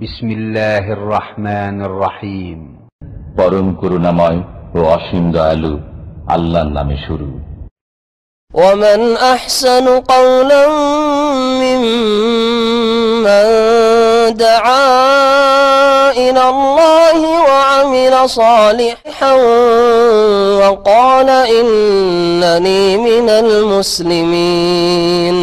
বিসমিল্লাহির রহমানির রহিম। পরম করুণাময় ও অসীম দয়ালু আল্লাহর নামে শুরু। ومن أحسن قولا ممن دعا إلى الله وعمل صالحا وقال إنني من المسلمين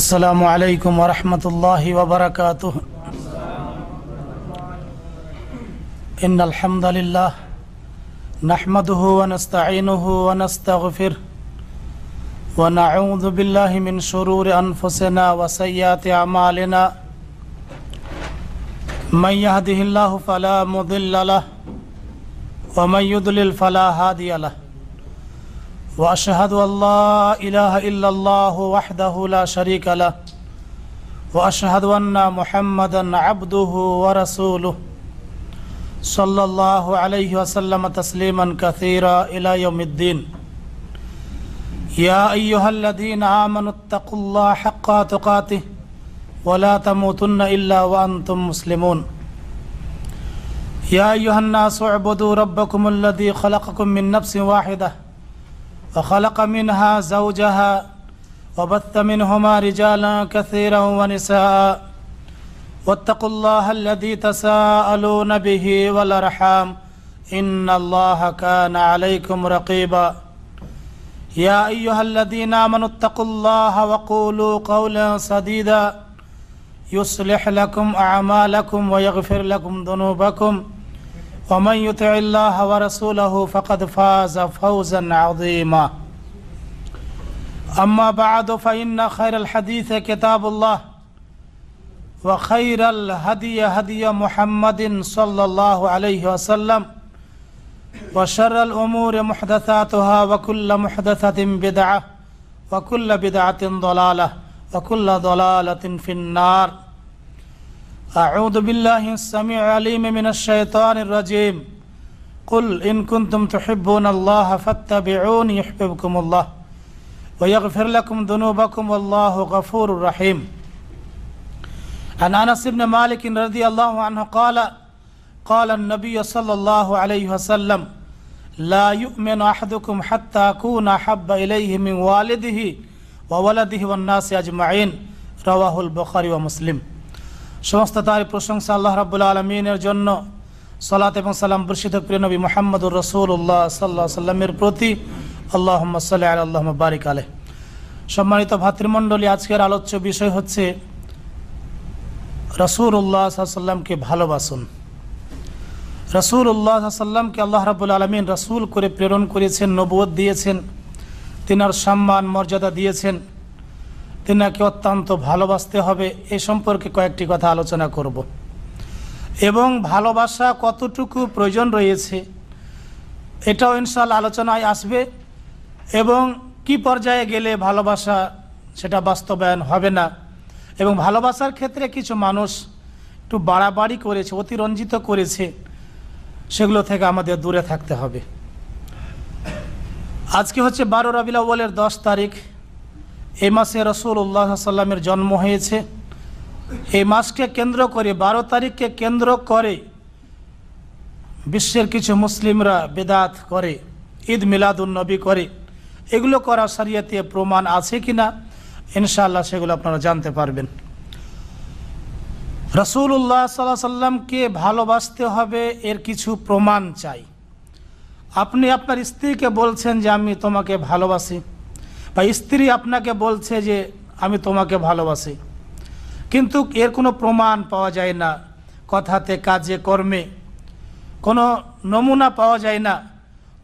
السلام عليكم ورحمة الله وبركاته. إن الحمد لله نحمده ونستعينه ونستغفره ونعوذ بالله من شرور أنفسنا وسيئات أعمالنا من يهده الله فلا مضل له ومن يضلل فلا هادي له وأشهد أن لا إله إلا الله وحده لا شريك له وأشهد أن محمدا عبده ورسوله صلى الله عليه وسلم تسليما كثيرا إلى يوم الدين. يا أيها الذين آمنوا اتقوا الله حق تقاته ولا تموتن إلا وأنتم مسلمون. يا أيها الناس اعبدوا ربكم الذي خلقكم من نفس واحدة وخلق منها زوجها وبث منهما رجالا كثيرا ونساء واتقوا الله الذي تساءلون به والأرحام إن الله كان عليكم رقيبا. يا أيها الذين آمنوا اتقوا الله وقولوا قولا سديدا يصلح لكم أعمالكم ويغفر لكم ذنوبكم ومن يطع الله ورسوله فقد فاز فوزا عظيما. أما بعد فإن خير الحديث كتاب الله وخير الهدي هدي محمد صلى الله عليه وسلم وشر الأمور محدثاتها وكل محدثة بدعة وكل بدعة ضلالة وكل ضلالة في النار. أعوذ بالله السميع العليم من الشيطان الرجيم. قل إن كنتم تحبون الله فاتبعوني يحببكم الله ويغفر لكم ذنوبكم والله غفور رحيم. عن أنس بن مالك رضي الله عنه قال قال النبي صلى الله عليه وسلم لا يؤمن أحدكم حتى أكون أحب إليه من والده وولده والناس أجمعين. رواه البخاري ومسلم. সমস্ত তার প্রশংসা আল্লাহ রাব্বুল আলামিনের জন্য। সালাত এবং সালাম বর্ষিত প্রিয় নবী মুহাম্মদুর রাসূলুল্লাহ সাল্লাল্লাহু আলাইহি ওয়াসাল্লামের প্রতি। আল্লাহুম্মা সাল্লি আলা আল্লাহুম্মা বারিক আলাইহি। সম্মানিত ভাতৃমণ্ডলী, আজকের আলোচ্য বিষয় হচ্ছে রাসূলুল্লাহ সাল্লাল্লাহু আলাইহি ওয়াসাল্লামকে ভালোবাসুন। রাসূলুল্লাহ সাল্লাল্লাহু আলাইহি ওয়াসাল্লামকে আল্লাহ রাব্বুল আলামিন রাসূল করে প্রেরণ করেছেন, নবুয়ত দিয়েছেন, তিনার সম্মান মর্যাদা দিয়েছেন, তিনাকে অত্যন্ত ভালোবাসতে হবে। এ সম্পর্কে কয়েকটি কথা আলোচনা করব এবং ভালোবাসা কতটুকু প্রয়োজন রয়েছে এটাও ইনশাআল্লাহ আলোচনায় আসবে এবং কি পর্যায়ে গেলে ভালোবাসা সেটা বাস্তবায়ন হবে না এবং ভালোবাসার ক্ষেত্রে কিছু মানুষ একটু বাড়াবাড়ি করেছে, অতিরঞ্জিত করেছে, সেগুলো থেকে আমাদের দূরে থাকতে হবে। আজকে হচ্ছে 12 রবিউল আউয়ালের 10 তারিখ। এই মাসে রাসূলুল্লাহ সাল্লাল্লাহু আলাইহি ওয়াসাল্লামের জন্ম হয়েছে। এই মাসকে কেন্দ্র করে 12 তারিখকে কেন্দ্র করে বিশ্বের কিছু মুসলিমরা বিদআত করে, ঈদ মিলাদুন নবী করে। এগুলো করা শরীয়তে প্রমাণ আছে কিনা ইনশাআল্লাহ সেগুলো আপনারা জানতে পারবেন। রাসূলুল্লাহ সাল্লাল্লাহু আলাইহি ওয়াসাল্লামকে ভালোবাসতে হবে, এর কিছু প্রমাণ চাই। আপনি আপনার স্ত্রীকে বলছেন যে আমি তোমাকে ভালোবাসি, বা স্ত্রী আপনাকে বলছে যে আমি তোমাকে ভালোবাসি, কিন্তু এর কোনো প্রমাণ পাওয়া যায় না, কথাতে কাজে কর্মে কোনো নমুনা পাওয়া যায় না।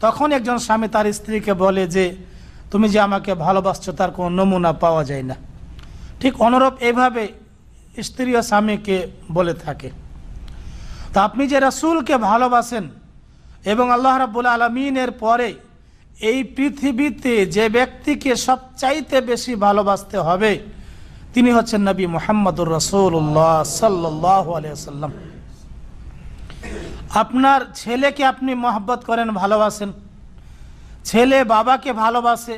তখন একজন স্বামী তার স্ত্রীকে বলে যে তুমি যে আমাকে ভালোবাসছো তার কোনো নমুনা পাওয়া যায় না। ঠিক অনুরূপ এইভাবে স্ত্রী ও স্বামীকে বলে থাকে। তা আপনি যে রাসূলকে ভালোবাসেন এবং আল্লাহ রাব্বুল আলামিনের পরে এই পৃথিবীতে যে ব্যক্তিকে সবচাইতে বেশি ভালোবাসতে হবে তিনি হচ্ছেন নবী মুহাম্মদুর রাসূলুল্লাহ সাল্লাল্লাহু আলাইহি ওয়াসাল্লাম। আপনার ছেলেকে আপনি মহব্বত করেন, ভালোবাসেন, ছেলে বাবাকে ভালোবাসে,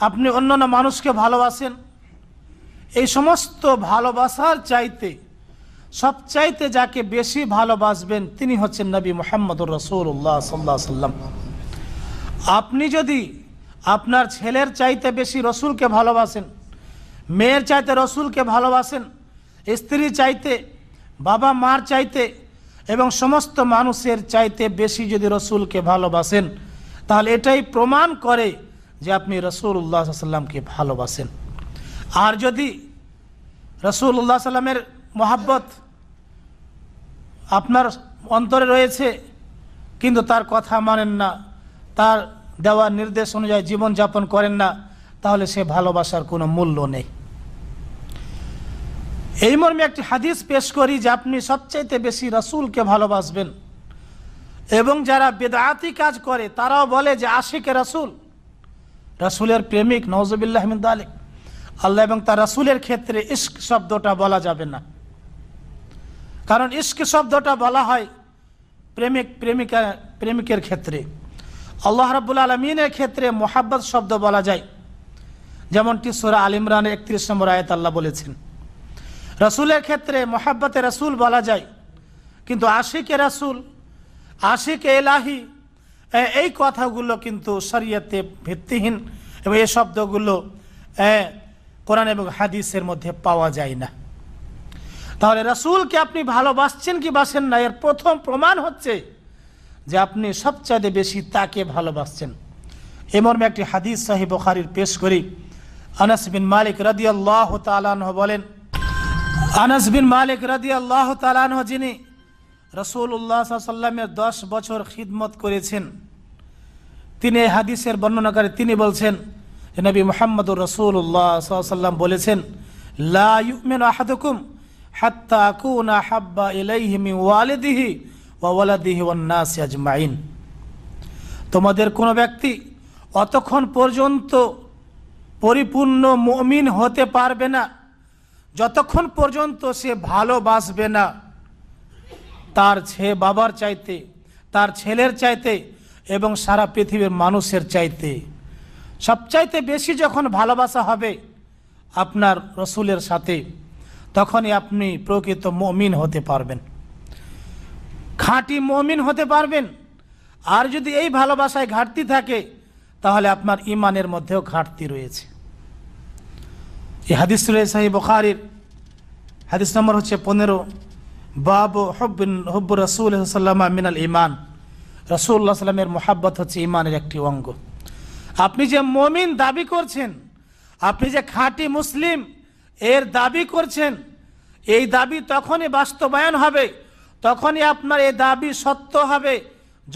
আপনি অন্যান্য মানুষকে ভালোবাসেন, এই সমস্ত ভালোবাসার চাইতে সবচাইতে যাকে বেশি ভালোবাসবেন তিনি হচ্ছেন নবী মুহাম্মদুর রাসূলুল্লাহ সাল্লাল্লাহু আলাইহি ওয়াসাল্লাম। আপনি যদি আপনার ছেলের চাইতে বেশি রসুলকে ভালোবাসেন, মেয়ের চাইতে রসুলকে ভালোবাসেন, স্ত্রী চাইতে, বাবা মার চাইতে এবং সমস্ত মানুষের চাইতে বেশি যদি রসুলকে ভালোবাসেন, তাহলে এটাই প্রমাণ করে যে আপনি রাসূলুল্লাহ সাল্লাল্লাহু আলাইহি ওয়াসাল্লামকে ভালোবাসেন। আর যদি রাসূলুল্লাহ সাল্লামের মহব্বত আপনার অন্তরে রয়েছে কিন্তু তার কথা মানেন না, তার দেওয়া নির্দেশ অনুযায়ী জীবনযাপন করেন না, তাহলে সে ভালোবাসার কোনো মূল্য নেই। এই মর্মে একটি হাদিস পেশ করি যে আপনি সবচাইতে বেশি রাসূলকে ভালোবাসবেন। এবং যারা বিদআতি কাজ করে তারাও বলে যে আশিকে রাসূল, রাসূলের প্রেমিক, নাউযুবিল্লাহ মিন যালিক। আল্লাহ এবং তার রাসূলের ক্ষেত্রে ইশক শব্দটা বলা যাবে না, কারণ ইশক শব্দটা বলা হয় প্রেমিক প্রেমিকের ক্ষেত্রে। আল্লাহ রাব্বুল আলামিনের ক্ষেত্রে মুহাব্বত শব্দ বলা যায়, যেমনটি সূরা আল ইমরানের 31 নম্বর আয়াত আল্লাহ বলেছেন। রাসূলের ক্ষেত্রে মুহাব্বতে রাসূল বলা যায়, কিন্তু আশিকে রাসূল, আশিকে ইলাহি, এই কথাগুলো কিন্তু শরীয়তে ভিত্তিহীন এবং এই শব্দগুলো কোরআন এবং হাদিসের মধ্যে পাওয়া যায় না। তাহলে রাসূলকে আপনি ভালোবাসছেন কি বাসেন না, এর প্রথম প্রমাণ হচ্ছে যে আপনি সবচাইতে বেশি তাকে ভালোবাসছেন। এই মর্মে একটি হাদিস সহিহ বুখারীর পেশ করি। আনাস বিন মালিক রাদিয়াল্লাহু তাআলা আনহু বলেন, আনাস বিন মালিক রাদিয়াল্লাহু তাআলা আনহু যিনি রাসূলুল্লাহ সাল্লাল্লাহু আলাইহি ওয়াসাল্লামের 10 বছর খিদমত করেছেন, তিনি এই হাদিসের বর্ণনাকারী। তিনি বলছেন যে নবী মুহাম্মদুর রাসূলুল্লাহ সাল্লাল্লাহু আলাইহি ওয়াসাল্লাম বলেছেন, লা ইউমিনু আহাদুকুম হাত্তা আকুনা হাব্বা ইলাইহি মিন ওয়ালিদিহি ওয়া ওয়ালাদিহি ওয়ান নাসি আজমাইন। তোমাদের কোনো ব্যক্তি অতক্ষণ পর্যন্ত পরিপূর্ণ মুমিন হতে পারবে না যতক্ষণ পর্যন্ত সে ভালোবাসবে না তার বাবার চাইতে, তার ছেলের চাইতে এবং সারা পৃথিবীর মানুষের চাইতে। সবচাইতে বেশি যখন ভালোবাসা হবে আপনার রসুলের সাথে, তখনই আপনি প্রকৃত মুমিন হতে পারবেন, খাঁটি মুমিন হতে পারবেন। আর যদি এই ভালোবাসায় ঘাটতি থাকে তাহলে আপনার ঈমানের মধ্যেও ঘাটতি রয়েছে। এই হাদিস রয়েছে সহিহ বুখারীর, হাদিস নম্বর হচ্ছে 15, বাবু হুব্বু রাসূল সাল্লাল্লাহু আলাইহি মিনাল ঈমান। রাসূলুল্লাহ সাল্লামের মুহাব্বত হচ্ছে ঈমানের একটি অঙ্গ। আপনি যে মুমিন দাবি করছেন, আপনি যে খাঁটি মুসলিম এর দাবি করছেন, এই দাবি তখনই বাস্তবায়ন হবে, তখনই আপনার এই দাবি সত্য হবে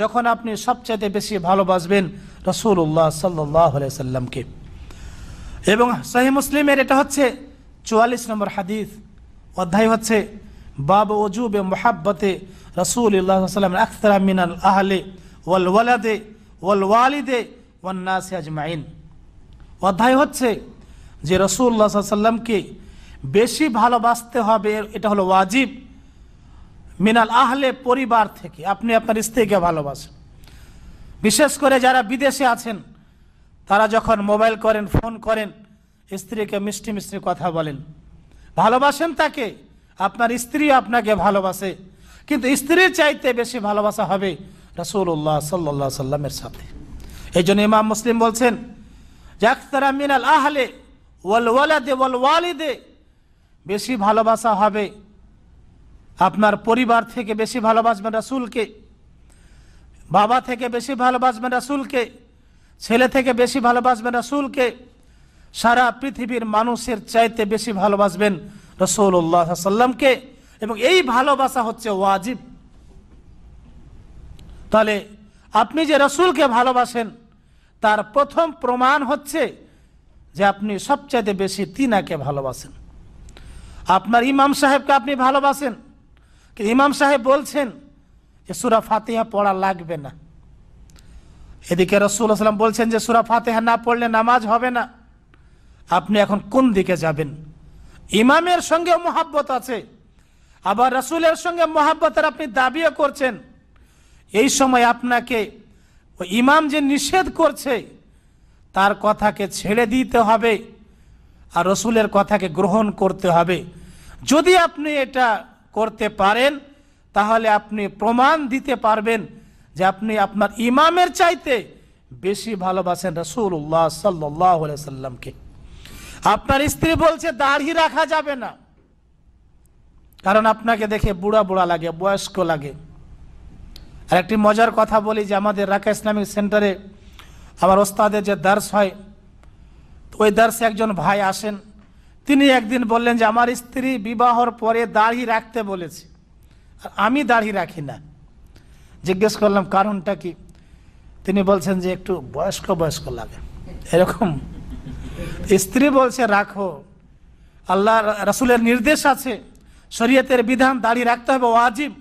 যখন আপনি সবচেয়ে বেশি ভালোবাসবেন রাসূলুল্লাহ সাল্লাল্লাহু আলাইহি ওয়াসাল্লামকে। এবং সহিহ মুসলিমের এটা হচ্ছে 44 নম্বর হাদিস, অধ্যায় হচ্ছে বাবু ওজুবে মুহাব্বতে রাসূলুল্লাহ সাল্লাল্লাহু আলাইহি ওয়াসাল্লাম আকসারা মিনাল আহলি ওয়াল ওয়ালাদে ওয়াল ওয়ালিদে ওয়ান নাসি আজমাইন। অধ্যায় হচ্ছে যে রাসূলুল্লাহ সাল্লাল্লাহু আলাইহি ওয়াসাল্লামকে বেশি ভালোবাসতে হবে, এটা হলো ওয়াজিব। মিনাল আহলে, পরিবার থেকে, আপনি আপনার স্ত্রীকে ভালোবাসেন। বিশেষ করে যারা বিদেশে আছেন তারা যখন মোবাইল করেন, ফোন করেন, স্ত্রীকে মিষ্টি মিষ্টি কথা বলেন, ভালোবাসেন তাকে, আপনার স্ত্রী আপনাকে ভালোবাসে, কিন্তু স্ত্রীর চাইতে বেশি ভালোবাসা হবে রাসূলুল্লাহ সাল্লাল্লাহু আলাইহি ওয়াসাল্লামের সাথে। এই জন্য ইমাম মুসলিম বলছেন যে আকসারা মিনাল আহলে ওয়াল ওয়ালাদে ওয়াল ওয়ালিদে, বেশি ভালোবাসা হবে আপনার পরিবার থেকে, বেশি ভালোবাসবেন রাসূলকে, বাবা থেকে বেশি ভালোবাসবেন রাসূলকে, ছেলে থেকে বেশি ভালোবাসবেন রাসূলকে, সারা পৃথিবীর মানুষের চাইতে বেশি ভালোবাসবেন রাসূলুল্লাহ সাল্লাল্লাহু আলাইহি ওয়াসাল্লামকে। এবং এই ভালোবাসা হচ্ছে ওয়াজিব। তাহলে আপনি যে রাসূলকে ভালোবাসেন তার প্রথম প্রমাণ হচ্ছে যে আপনি সবচাইতে বেশি তিনাকে ভালোবাসেন। আপনার ইমাম সাহেবকে আপনি ভালোবাসেন, ইমাম সাহেব বলছেন যে সূরা ফাতিহা পড়া লাগবে না, এদিকে রাসূলুল্লাহ সাল্লাল্লাহু আলাইহি ওয়াসাল্লাম বলছেন যে সূরা ফাতিহা না পড়লে নামাজ হবে না। আপনি এখন কোন দিকে যাবেন। ইমামের সঙ্গে মহাব্বত আছে, আবার রাসূলের সঙ্গে মহাব্বতের আপনি দাবিও করছেন। এই সময় আপনাকে ওই ইমাম যে নিষেধ করছে তার কথাকে ছেড়ে দিতে হবে আর রাসূলের কথাকে গ্রহণ করতে হবে। যদি আপনি এটা করতে পারেন তাহলে আপনি প্রমাণ দিতে পারবেন যে আপনি আপনার ইমামের চাইতে বেশি ভালোবাসেন রাসূলুল্লাহ সাল্লাল্লাহু আলাইহি সাল্লামকে। আপনার স্ত্রী বলছে দাড়ি রাখা যাবে না, কারণ আপনাকে দেখে বুড়া বুড়া লাগে, বয়স্ক লাগে। আর একটি মজার কথা বলি যে আমাদের রাকা ইসলামিক সেন্টারে আমার ওস্তাদের যে দার্স হয়, ওই দার্সে একজন ভাই আসেন, তিনি একদিন বললেন যে আমার স্ত্রী বিবাহর পরে দাড়ি রাখতে বলেছে আর আমি দাড়ি রাখি না। জিজ্ঞেস করলাম কারণটা কি, তিনি বলছেন যে একটু বয়স্ক বয়স্ক লাগে এরকম। স্ত্রী বলছে রাখো, আল্লাহ রাসূলের নির্দেশ আছে, শরীয়তের বিধান, দাড়ি রাখতে হবে ওয়াজিব,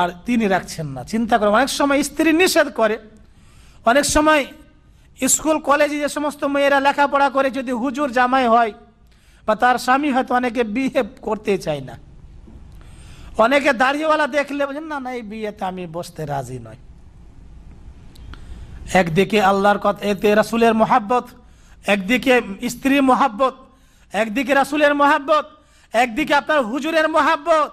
আর তিনি রাখছেন না। চিন্তা করে, অনেক সময় স্ত্রী নিষেধ করে, অনেক সময় স্কুল কলেজে যে সমস্ত মেয়েরা লেখাপড়া করে যদি হুজুর জামাই হয় বা তার স্বামী হয়তো অনেকে বিয়ে করতে চায় না, অনেকে দাড়িওয়ালা দেখলে বলেন না না এই বিয়েতে আমি বসতে রাজি নয়। একদিকে আল্লাহর কথা, এতে রাসূলের মহাব্বত, একদিকে স্ত্রীর মহাব্বত, একদিকে রাসূলের মহাব্বত, একদিকে আপনার হুজুরের মহাব্বত।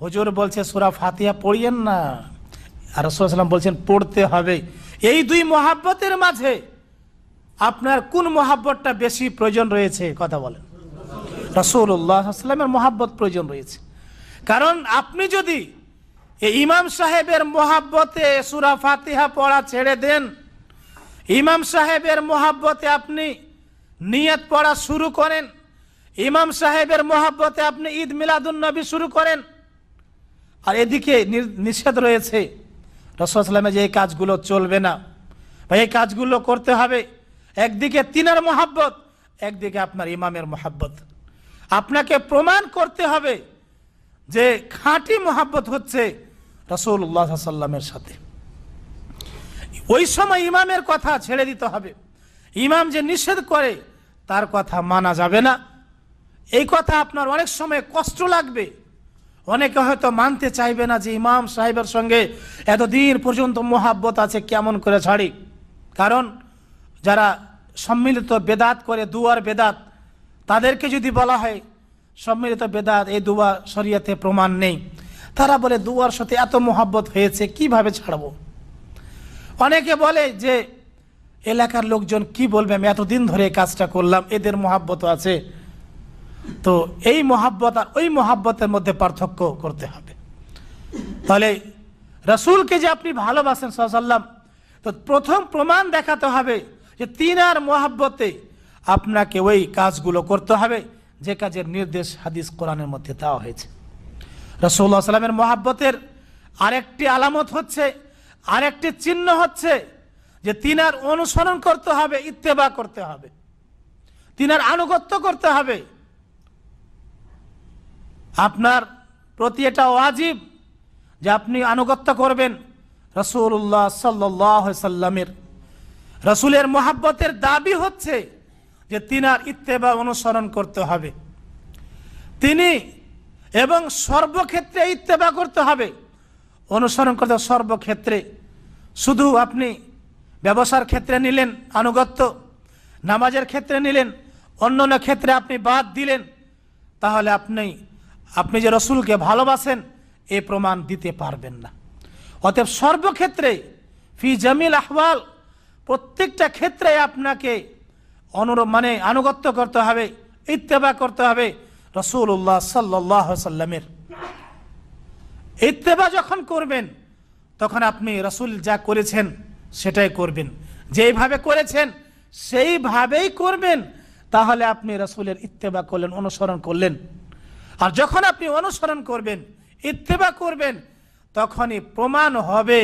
হুজুর বলছে সূরা ফাতিহা পড়িয়েন না, আর রাসূল সাল্লাল্লাহু আলাইহি ওয়াসাল্লাম বলছেন পড়তে হবে। এই দুই মহাব্বতের মাঝে আপনার কোন মহাব্বতটা বেশি প্রয়োজন রয়েছে? কথা বলেন। রাসূলুল্লাহ সাল্লাল্লাহু আলাইহি ওয়াসাল্লামের মহাব্বত প্রয়োজন রয়েছে, কারণ আপনি যদি এই ইমাম সাহেবের মহাব্বতে সূরা ফাতিহা পড়া ছেড়ে দেন, ইমাম সাহেবের মহাব্বতে আপনি নিয়ত পড়া শুরু করেন, ইমাম সাহেবের মহাব্বতে আপনি ঈদ মিলাদুন নবী শুরু করেন, আর এদিকে নিষেধ রয়েছে রাসূল সাল্লাল্লাহু আলাইহি ওয়াসাল্লামের যে এই কাজগুলো চলবে না বা এই কাজগুলো করতে হবে, একদিকে তিনার মহাব্বত, একদিকে আপনার ইমামের মহাব্বত। আপনাকে প্রমাণ করতে হবে যে খাঁটি মহাব্বত হচ্ছে রাসূলুল্লাহ সাল্লাল্লাহু আলাইহি ওয়াসাল্লামের সাথে। ওই সময় ইমামের কথা ছেড়ে দিতে হবে, ইমাম যে নিষেধ করে তার কথা মানা যাবে না। এই কথা আপনার অনেক সময় কষ্ট লাগবে, অনেকে হয়তো মানতে চাইবে না যে ইমাম সাহেবের সঙ্গে এতদিন পর্যন্ত মহাব্বত আছে, কেমন করে ছাড়ি। কারণ যারা সম্মিলিত বেদাত করে, দুয়ার বেদাত, তাদেরকে যদি বলা হয় সম্মিলিত বেদাত, এই দুয়া শরীয়তে প্রমাণ নেই, তারা বলে দুয়ার সাথে এত মহাব্বত হয়েছে কিভাবে ছাড়বো। অনেকে বলে যে এলাকার লোকজন কি বলবে, আমি এতদিন ধরে এই কাজটা করলাম, এদের মহাব্বত আছে। তো এই মহাব্বত আর ওই মহাব্বতের মধ্যে পার্থক্য করতে হবে। তাহলে রাসূলকে যে আপনি ভালোবাসেন সাল্লাল্লাহু আলাইহি ওয়াসাল্লাম, তো প্রথম প্রমাণ দেখাতে হবে যে তিনার মহাব্বতে আপনাকে ওই কাজগুলো করতে হবে যে কাজের নির্দেশ হাদিস কোরআনের মধ্যে দেওয়া হয়েছে। রাসূলুল্লাহ সাল্লাল্লাহু আলাইহি ওয়াসাল্লামের মহাব্বতের আরেকটি আলামত হচ্ছে, আরেকটি চিহ্ন হচ্ছে যে তিনার অনুসরণ করতে হবে, ইত্তেবা করতে হবে, তিনার আনুগত্য করতে হবে। আপনার প্রতি এটা ওয়াজিব যে আপনি আনুগত্য করবেন রাসূলুল্লাহ সাল্লাল্লাহু আলাইহি ওয়াসাল্লামের। রাসূলের মহাব্বতের দাবি হচ্ছে যে তিনার ইত্তেবা অনুসরণ করতে হবে, তিনি এবং সর্বক্ষেত্রে ইত্তেবা করতে হবে, অনুসরণ করতে হবে সর্বক্ষেত্রে। শুধু আপনি ব্যবসার ক্ষেত্রে নিলেন আনুগত্য, নামাজের ক্ষেত্রে নিলেন, অন্যান্য ক্ষেত্রে আপনি বাদ দিলেন, তাহলে আপনি যে রসুলকে ভালোবাসেন এই প্রমাণ দিতে পারবেন না। অতএব সর্বক্ষেত্রে ফি জামিল আহওয়াল, প্রত্যেকটা ক্ষেত্রে আপনাকে আনুগত্য করতে হবে, ইত্তেবা করতে হবে রাসূলুল্লাহ সাল্লাল্লাহু আলাইহি ওয়াসাল্লামের। ইত্তেবা যখন করবেন তখন আপনি রাসূল যা করেছেন সেটাই করবেন, যেইভাবে করেছেন সেইভাবেই করবেন, তাহলে আপনি রাসূলের ইত্তেবা করলেন, অনুসরণ করলেন। আর যখন আপনি অনুসরণ করবেন, ইত্তেবা করবেন, তখনই প্রমাণ হবে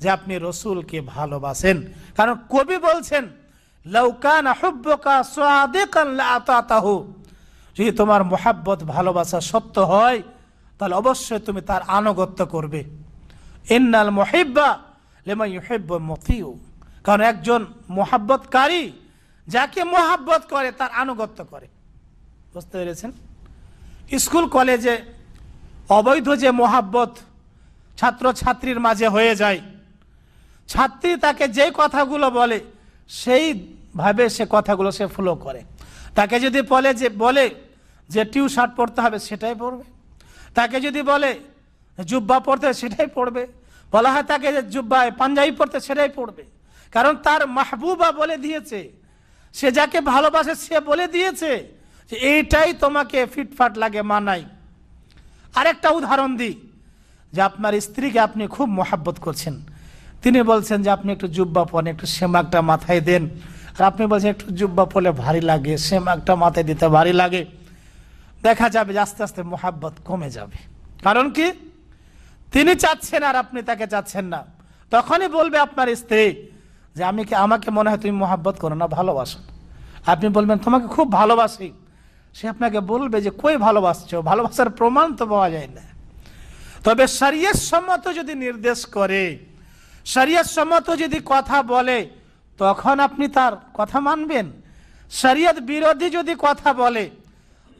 যে আপনি রাসূলকে ভালোবাসেন। কারণ কবি বলছেন লাউ কানা হুব্বুকা সাদিকান লাআতাতাহু, যদি তোমার মুহাব্বত ভালোবাসা সত্য হয় তাহলে অবশ্যই তুমি তার আনুগত্য করবে। ইন্নাল মুহিব্বা লিমান ইউহিব্বু মুতিউ, কারণ একজন মুহাব্বতকারী যাকে মোহাব্বত করে তার আনুগত্য করে। বুঝতে পেরেছেন? স্কুল কলেজে অবৈধ যে মোহাব্বত ছাত্র ছাত্রীর মাঝে হয়ে যায়, ছাত্রী তাকে যে কথাগুলো বলে সেইভাবে সে কথাগুলো সে ফলো করে। তাকে যদি বলে যে টিউ শার্ট পরতে হবে, সেটাই পরবে। তাকে যদি বলে জুব্বা পরতে, সেটাই পরবে। বলা হয় তাকে যে জুব্বায় পাঞ্জাবি পরতে, সেটাই পরবে। কারণ তার মাহবুবা বলে দিয়েছে, সে যাকে ভালোবাসে সে বলে দিয়েছে যে এইটাই তোমাকে ফিটফাট লাগে, মানাই। আরেকটা উদাহরণ দিই, যে আপনার স্ত্রীকে আপনি খুব মোহাব্বত করছেন, তিনি বলছেন যে আপনি একটু জুব্বা পরেন, একটু সেমাকটা মাথায় দেন, আর আপনি বলছেন একটু জুব্বা পরলে ভারী লাগে, সেমাকটা মাথায় দিতে ভারী লাগে। দেখা যাবে যে আস্তে আস্তে মোহাব্বত কমে যাবে। কারণ কি? তিনি চাচ্ছেন আর আপনি তাকে চাচ্ছেন না। তখনই বলবে আপনার স্ত্রী যে আমাকে মনে হয় তুমি মোহাব্বত করো না, ভালোবাসো। আপনি বলবেন তোমাকে খুব ভালোবাসি, সে আপনাকে বলবে যে কই ভালোবাসছো, ভালোবাসার প্রমাণ তো পাওয়া যায় না। তবে শরীয়ত সম্মত যদি নির্দেশ করে, শরীয়ত সম্মত যদি কথা বলে, তখন আপনি তার কথা মানবেন। শরীয়ত বিরোধী যদি কথা বলে,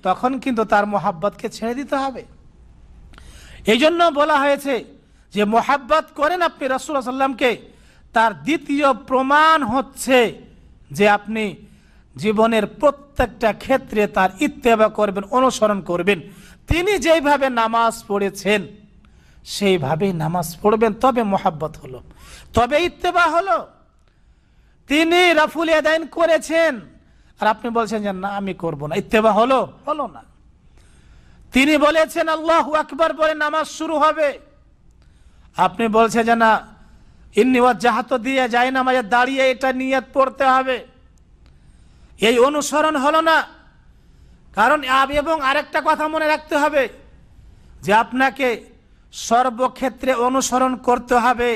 তখন কিন্তু তার মোহাব্বতকে ছেড়ে দিতে হবে। এই জন্য বলা হয়েছে যে মোহাব্বত করেন আপনি রাসূলুল্লাহ সাল্লাল্লাহু আলাইহি ওয়াসাল্লামকে, তার দ্বিতীয় প্রমাণ হচ্ছে যে আপনি জীবনের প্রত্যেকটা ক্ষেত্রে তার ইত্তেবা করবেন, অনুসরণ করবেন। তিনি যেইভাবে নামাজ পড়েছেন সেইভাবেই নামাজ পড়বেন, তবে মোহাব্বত হলো, তবে ইত্তেবা হলো। তিনি রাফুল ইয়াদাইন করেছেন আর আপনি বলছেন যে না আমি করব না, ইত্তেবা হলো? হলো না। তিনি বলেছেন আল্লাহু আকবার বলে নামাজ শুরু হবে, আপনি বলছেন যে না ইন্নী ওয়াজ্জাহাতু দিয়ে যায় নামাজে দাঁড়িয়ে এটা নিয়ত পড়তে হবে, এই অনুসরণ হলো না। কারণ এবং আরেকটা কথা মনে রাখতে হবে যে আপনাকে সর্বক্ষেত্রে অনুসরণ করতে হবে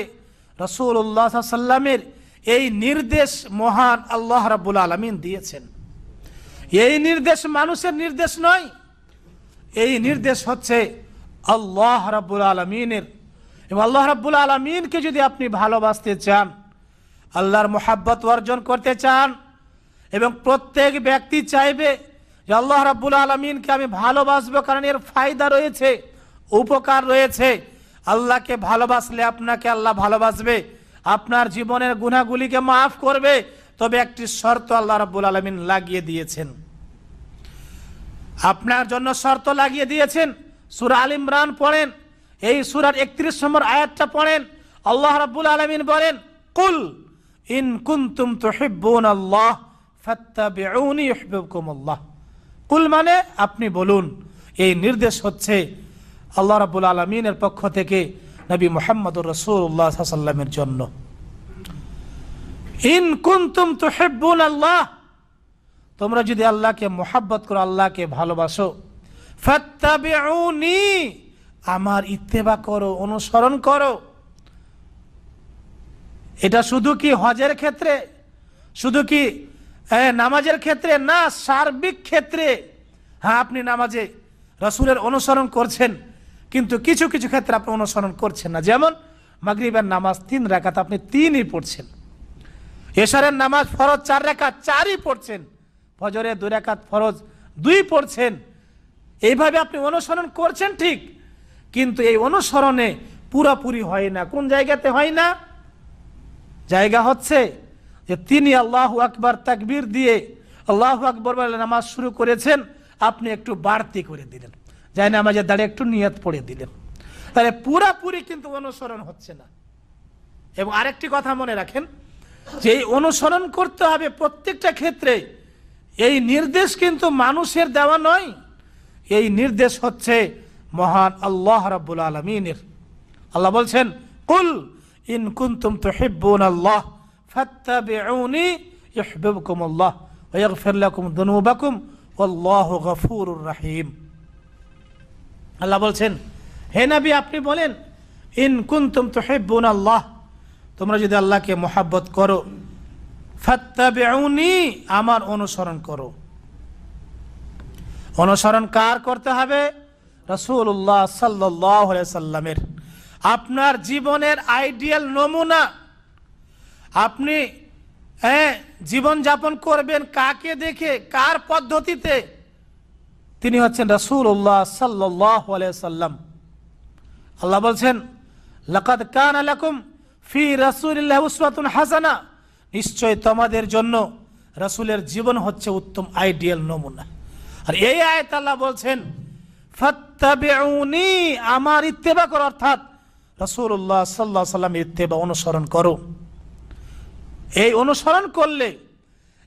রাসূলুল্লাহ সাল্লাল্লাহু আলাইহি ওয়াসাল্লামের এই নির্দেশ মহান আল্লাহ রাব্বুল আলামিন দিয়েছেন। এই নির্দেশ মানুষের নির্দেশ নয়, এই নির্দেশ হচ্ছে আল্লাহ রাব্বুল আলামিনের। এবং আল্লাহ রাব্বুল আলামিনকে যদি আপনি ভালোবাসতে চান, আল্লাহর মোহাব্বত অর্জন করতে চান, এবং প্রত্যেক ব্যক্তি চাইবে যে আল্লাহ রাব্বুল আলামিনকে আমি ভালোবাসবো, কারণ এর ফায়দা রয়েছে, উপকার রয়েছে। আল্লাহকে ভালোবাসলে আপনাকে আল্লাহ ভালোবাসবে, আপনার জীবনের গুনাহগুলিকে মাফ করবে। তবে একটি শর্ত আল্লাহ রাব্বুল আলামিন লাগিয়ে দিয়েছেন, আপনার জন্য শর্ত লাগিয়ে দিয়েছেন। সূরা আল ইমরান পড়েন, এই সূরার 31 নম্বর আয়াতটা পড়েন। আল্লাহ রাব্বুল আলামিন বলেন কুল ইন কুনতুম তুহিব্বুনাল্লাহ ফাত্তাবিউনি ইউহিব্বুকুমুল্লাহ। কুল মানে আপনি বলুন। এই নির্দেশ হচ্ছে আল্লাহ রাব্বুল আলামিনের পক্ষ থেকে নবী মুহাম্মদুর রাসূলুল্লাহ সাল্লাল্লাহু আলাইহি ওয়াসাল্লামের জন্য। ইন কুনতুম তুহিব্বুনাল্লাহ, তোমরা যদি আল্লাহকে মোহাব্বত করো, আল্লাহকে ভালোবাসো, ফাত্তাবিউনি, আমার ইত্তেবা করো, অনুসরণ করো। এটা শুধু কি হজের ক্ষেত্রে, শুধু কি নামাজের ক্ষেত্রে না, সার্বিক ক্ষেত্রে। হ্যাঁ, আপনি নামাজে রাসূলের অনুসরণ করছেন, কিন্তু কিছু কিছু ক্ষেত্রে আপনি অনুসরণ করছেন না। যেমন মাগরিবের নামাজ 3 রাকাত আপনি 3ই পড়ছেন, এশারের নামাজ ফরজ 4 রাকাত 4ই পড়ছেন, ফজরে 2 রাকাত ফরজ 2 পড়ছেন। এইভাবে আপনি অনুসরণ করছেন ঠিক, কিন্তু এই অনুসরণে পুরোপুরি হয় না। কোন জায়গাতে হয় না? জায়গা হচ্ছে যে তিনি আল্লাহু আকবার তাকবীর দিয়ে আল্লাহু আকবার বলে নামাজ শুরু করেছেন, আপনি একটু বাড়তি করে দিলেন, যাই নামাজের দাঁড়িয়ে একটু নিয়ত পড়ে দিলেন, তাহলে পুরোপুরি কিন্তু অনুসরণ হচ্ছে না। এবং আরেকটি কথা মনে রাখেন যে এই অনুসরণ করতে হবে প্রত্যেকটা ক্ষেত্রে। এই নির্দেশ কিন্তু মানুষের দেওয়া নয়, এই নির্দেশ হচ্ছে মহান আল্লাহ রাব্বুল আলামিনের। আল্লাহ বলছেন কুল ইন কুনতুম তুহিব্বুনাল্লাহ ফাত্তাবিউনি ইউহিব্বুকুমুল্লাহ ওয়া ইয়াগফির লাকুম যুনুবাকুম ওয়াল্লাহু গফুরুর রহিম। আল্লাহ বলছেন হে নবী আপনি বলেন ইন কুনতুম তুহিব্বুনাল্লাহ, তোমরা যদি আল্লাহকে মোহাব্বত করো, ফাত্তাবিউনি, আমার অনুসরণ করো। অনুসরণ কার করতে হবে? রাসূলুল্লাহ সাল্লাল্লাহু আলাইহি সাল্লামের। আপনার জীবনের আইডিয়াল নমুনা। আপনি জীবন যাপন করবেন, কাকে দেখে, কার পদ্ধতিতে? তিনি হচ্ছেন রাসূলুল্লাহ সাল্লাল্লাহু আলাইহি সাল্লাম। আল্লাহ বলছেন, লাকাদ কানা লাকুম ফি রাসূলিল্লাহি উসওয়াতুন হাসানা, নিশ্চয় তোমাদের জন্য রাসূলের জীবন হচ্ছে উত্তম আইডিয়াল নমুনা। আর এই আয়াত আল্লাহ বলছেন, ফাত্তাবিউনি, আমার ইত্তেবা করো, অর্থাৎ রাসূলুল্লাহ সাল্লাল্লাহু আলাইহি সাল্লামের ইত্তেবা অনুসরণ করো। এই অনুসরণ করলে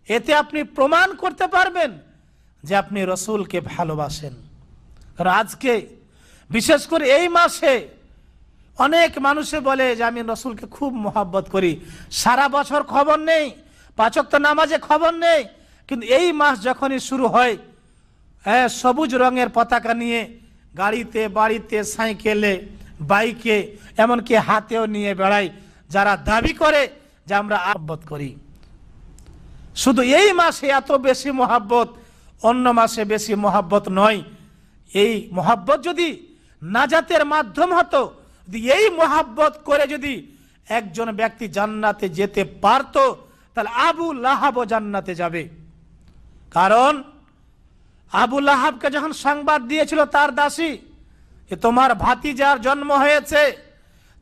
এতে আপনি প্রমাণ করতে পারবেন যে আপনি রাসূলকে ভালোবাসেন। কারণ আজকে বিশেষ করে এই মাসে অনেক মানুষে বলে যে আমি রাসূলকে খুব মহব্বত করি, সারা বছর খবর নেই, 5 ওয়াক্ত নামাজে খবর নেই, কিন্তু এই মাস যখনই শুরু হয়, সবুজ রঙের পতাকা নিয়ে গাড়িতে, বাড়িতে, সাইকেলে, বাইকে, এমনকি হাতেও নিয়ে বেড়াই, যারা দাবি করে যে আমরা মহব্বত করি। শুধু এই মাসে এত বেশি মহব্বত, অন্য মাসে বেশি মহব্বত নয়। এই মহব্বত যদি নাজাতের মাধ্যম হতো, এই মহব্বত করে যদি একজন ব্যক্তি জান্নাতে যেতে পারত, তাহলে আবু লাহাবও জান্নাতে যাবে। কারণ আবু লাহাবকে যখন সংবাদ দিয়েছিল তার দাসী, তোমার ভাতিজার জন্ম হয়েছে,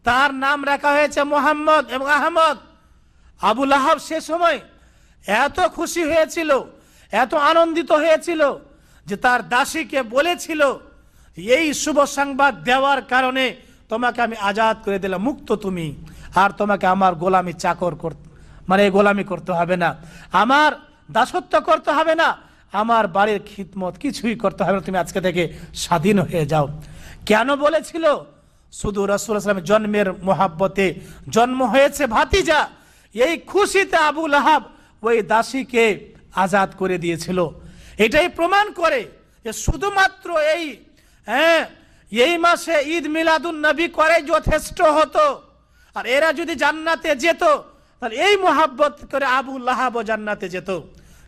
তার নাম রাখা হয়েছে মোহাম্মদ এবং আহমদ, আবু লাহাব সে সময় এত খুশি হয়েছিল, এত আনন্দিত হয়েছিল যে তার দাসীকে বলেছিল, এই শুভ সংবাদ দেওয়ার কারণে তোমাকে আমি আজাদ করে দিলাম, মুক্ত তুমি, আর তোমাকে আমার গোলামি চাকর করতে, মানে গোলামি করতে হবে না, আমার দাসত্ব করতে হবে না, আমার বাড়ির খিদমত কিছুই করতে হবে না, তুমি আজকে থেকে স্বাধীন হয়ে যাও। কেন বলেছিল? শুধু রাসূলুল্লাহ সাল্লাল্লাহু আলাইহি ওয়াসাল্লাম জন্মের মোহাব্বতে, জন্ম হয়েছে ভাতিজা, এই খুশিতে আবু লাহাব ওই দাসীকে আজাদ করে দিয়েছিল। এটাই প্রমাণ করে যে শুধুমাত্র এই মাসে ঈদ মিলাদুন নবী করে যথেষ্ট হতো, আর এরা যদি জান্নাতে যেত তাহলে এই মোহাব্বত করে আবু লাহাবও জান্নাতে যেত।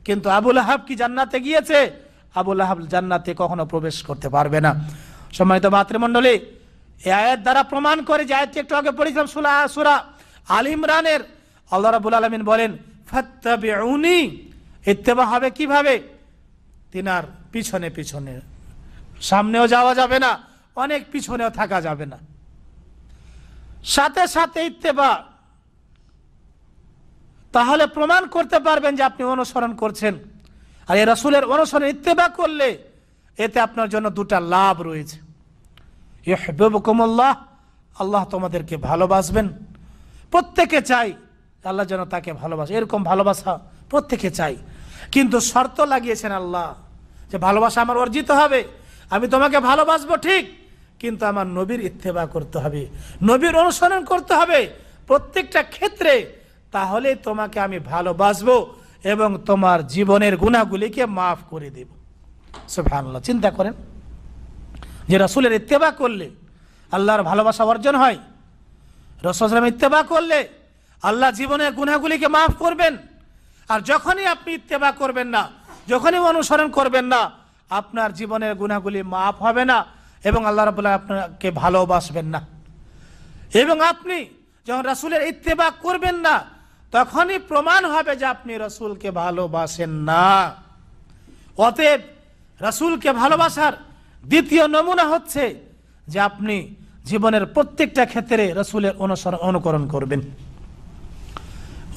কিন্তু আবু লাহাব কি জান্নাতে গিয়েছে? আবু লাহাব জান্নাতে কখনো প্রবেশ করতে পারবে না। সম্মানিত ভাতৃমণ্ডলী, এই আয়াত দ্বারা প্রমাণ করে, যে আয়াতটি একটু আগে পড়েছিলাম সূরা আল ইমরানের, আল্লাহ রাব্বুল আলামিন বলেন, ফাত্তাবিউনি, ইত্তেবা হবে কিভাবে? তিনার পিছনে পিছনে, সামনেও যাওয়া যাবে না, অনেক পিছনেও থাকা যাবে না, সাথে সাথে ইত্তেবা। তাহলে প্রমাণ করতে পারবেন যে আপনি অনুসরণ করছেন। আর এই রাসূলের অনুসরণ ইত্তেবা করলে এতে আপনার জন্য দুটা লাভ রয়েছে। ইউহিব্বুকুমুল্লাহ, আল্লাহ তোমাদেরকে ভালোবাসবেন। প্রত্যেকে চাই আল্লাহ যেন তাকে ভালোবাসে, এরকম ভালোবাসা প্রত্যেকে চাই, কিন্তু শর্ত লাগিয়েছেন আল্লাহ যে ভালোবাসা আমার অর্জিত হবে, আমি তোমাকে ভালোবাসবো ঠিক, কিন্তু আমার নবীর ইত্তেবা করতে হবে, নবীর অনুসরণ করতে হবে প্রত্যেকটা ক্ষেত্রে, তাহলে তোমাকে আমি ভালোবাসবো এবং তোমার জীবনের গুনাহগুলিকে মাফ করে দেব। সুবহানাল্লাহ, চিন্তা করেন যে রাসূলের ইত্তেবা করলে আল্লাহর ভালোবাসা অর্জন হয়, রাসূল সাল্লাল্লাহু আলাইহি ওয়াসাল্লাম ইত্তেবা করলে আল্লাহ জীবনের গুনাহগুলিকে মাফ করবেন। আর যখনই আপনি ইত্তেবা করবেন না, যখনই অনুসরণ করবেন না, আপনার জীবনের গুনাহগুলি মাফ হবে না এবং আল্লাহ রাব্বুল আলামিন আপনাকে ভালোবাসবেন না। এবং আপনি যখন রাসূলের ইত্তেবা করবেন না, তখনই প্রমাণ হবে যে আপনি রাসূলকে ভালোবাসেন না। অতএব রাসূলকে ভালোবাসার দ্বিতীয় নমুনা হচ্ছে যে আপনি জীবনের প্রত্যেকটা ক্ষেত্রে রাসূলের অনুকরণ করবেন।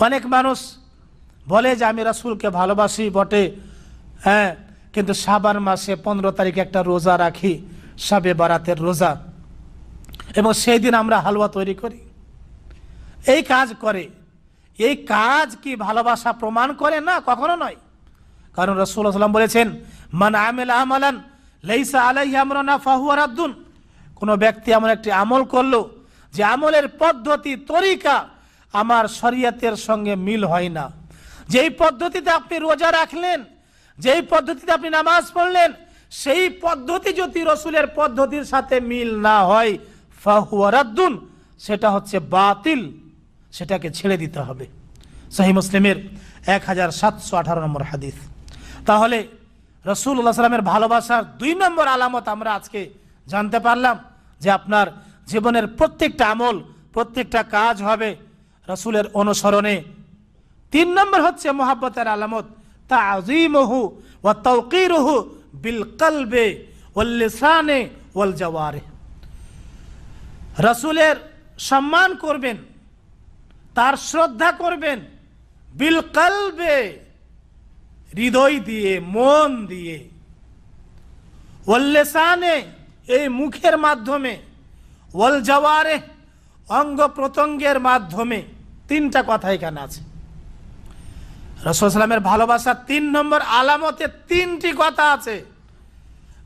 অনেক মানুষ বলে যে আমি রাসূলকে ভালোবাসি বটে, কিন্তু শাবান মাসে 15 তারিখে একটা রোজা রাখি, শবে বারাতের রোজা, এবং সেই দিন আমরা হালুয়া তৈরি করি। এই কাজ করে, এই কাজ কি ভালোবাসা প্রমাণ করে? না, কখনো নয়। কারণ রাসূলুল্লাহ সাল্লাল্লাহু আলাইহি ওয়াসাল্লাম বলেছেন, মান আমিলা আমালান লাইসা আলাইহি আমরুনা ফাহুয়া রাদ্দুন, কোন ব্যক্তি এমন একটি আমল করলো যে আমলের পদ্ধতি, তরিকা আমার শরীয়তের সঙ্গে মিল হয় না, যেই পদ্ধতিতে আপনি রোজা রাখলেন, যেই পদ্ধতিতে আপনি নামাজ পড়লেন, সেই পদ্ধতি যদি রাসূলের পদ্ধতির সাথে মিল না হয়, ফাহুয়া রাদ্দুন, সেটা হচ্ছে বাতিল, সেটাকে ছেড়ে দিতে হবে। সহিহ মুসলিমের 1718 নম্বর হাদিস। তাহলে রাসূলুল্লাহ সাল্লাল্লাহু আলাইহি ওয়াসাল্লামের ভালোবাসার 2 নম্বর আলামত আমরা আজকে জানতে পারলাম, যে আপনার জীবনের প্রত্যেকটা আমল, প্রত্যেকটা কাজ হবে রাসূলের অনুসরণে। তিন নম্বর হচ্ছে মোহাব্বতের আলামত তাযীমুহু ওয়া তাওকীরুহু বিল কলবে ওয়াল লিসানে ওয়াল জাওয়ারিহ। রাসূলের সম্মান করবেন, তার শ্রদ্ধা করবেন, বিল কলবে হৃদয় দিয়ে, মন দিয়ে, ওয়াল লিসানে এই মুখের মাধ্যমে, ওয়াল জাওয়ারিহ অঙ্গ প্রত্যঙ্গের মাধ্যমে। তিনটা কথা এখানে আছে। রাসূল সাল্লাল্লাহু আলাইহি ওয়াসাল্লামের ভালোবাসার 3 নম্বর আলামতে 3টি কথা আছে।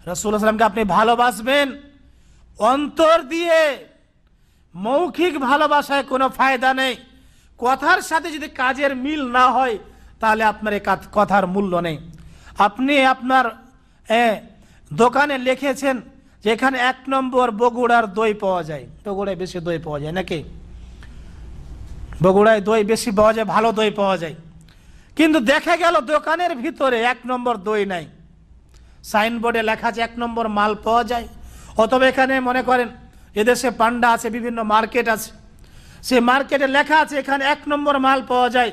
রাসূল সাল্লাল্লাহু আলাইহি ওয়াসাল্লামকে আপনি ভালোবাসবেন অন্তর দিয়ে। মৌখিক ভালোবাসায় কোনো ফায়দা নেই, কথার সাথে যদি কাজের মিল না হয় তাহলে আপনার এই কথার মূল্য নেই। আপনি আপনার দোকানে লিখেছেন যে এখানে 1 নম্বর বগুড়ার দই পাওয়া যায়, বগুড়ায় বেশি দই পাওয়া যায় নাকি? বগুড়ায় দই বেশি পাওয়া যায়, ভালো দই পাওয়া যায়, কিন্তু দেখা গেল দোকানের ভিতরে 1 নম্বর দই নাই। সাইনবোর্ডে লেখা আছে 1 নম্বর মাল পাওয়া যায়। অথবা এখানে মনে করেন এদেশে পান্ডা আছে, বিভিন্ন মার্কেট আছে, সেই মার্কেটে লেখা আছে এখানে 1 নম্বর মাল পাওয়া যায়,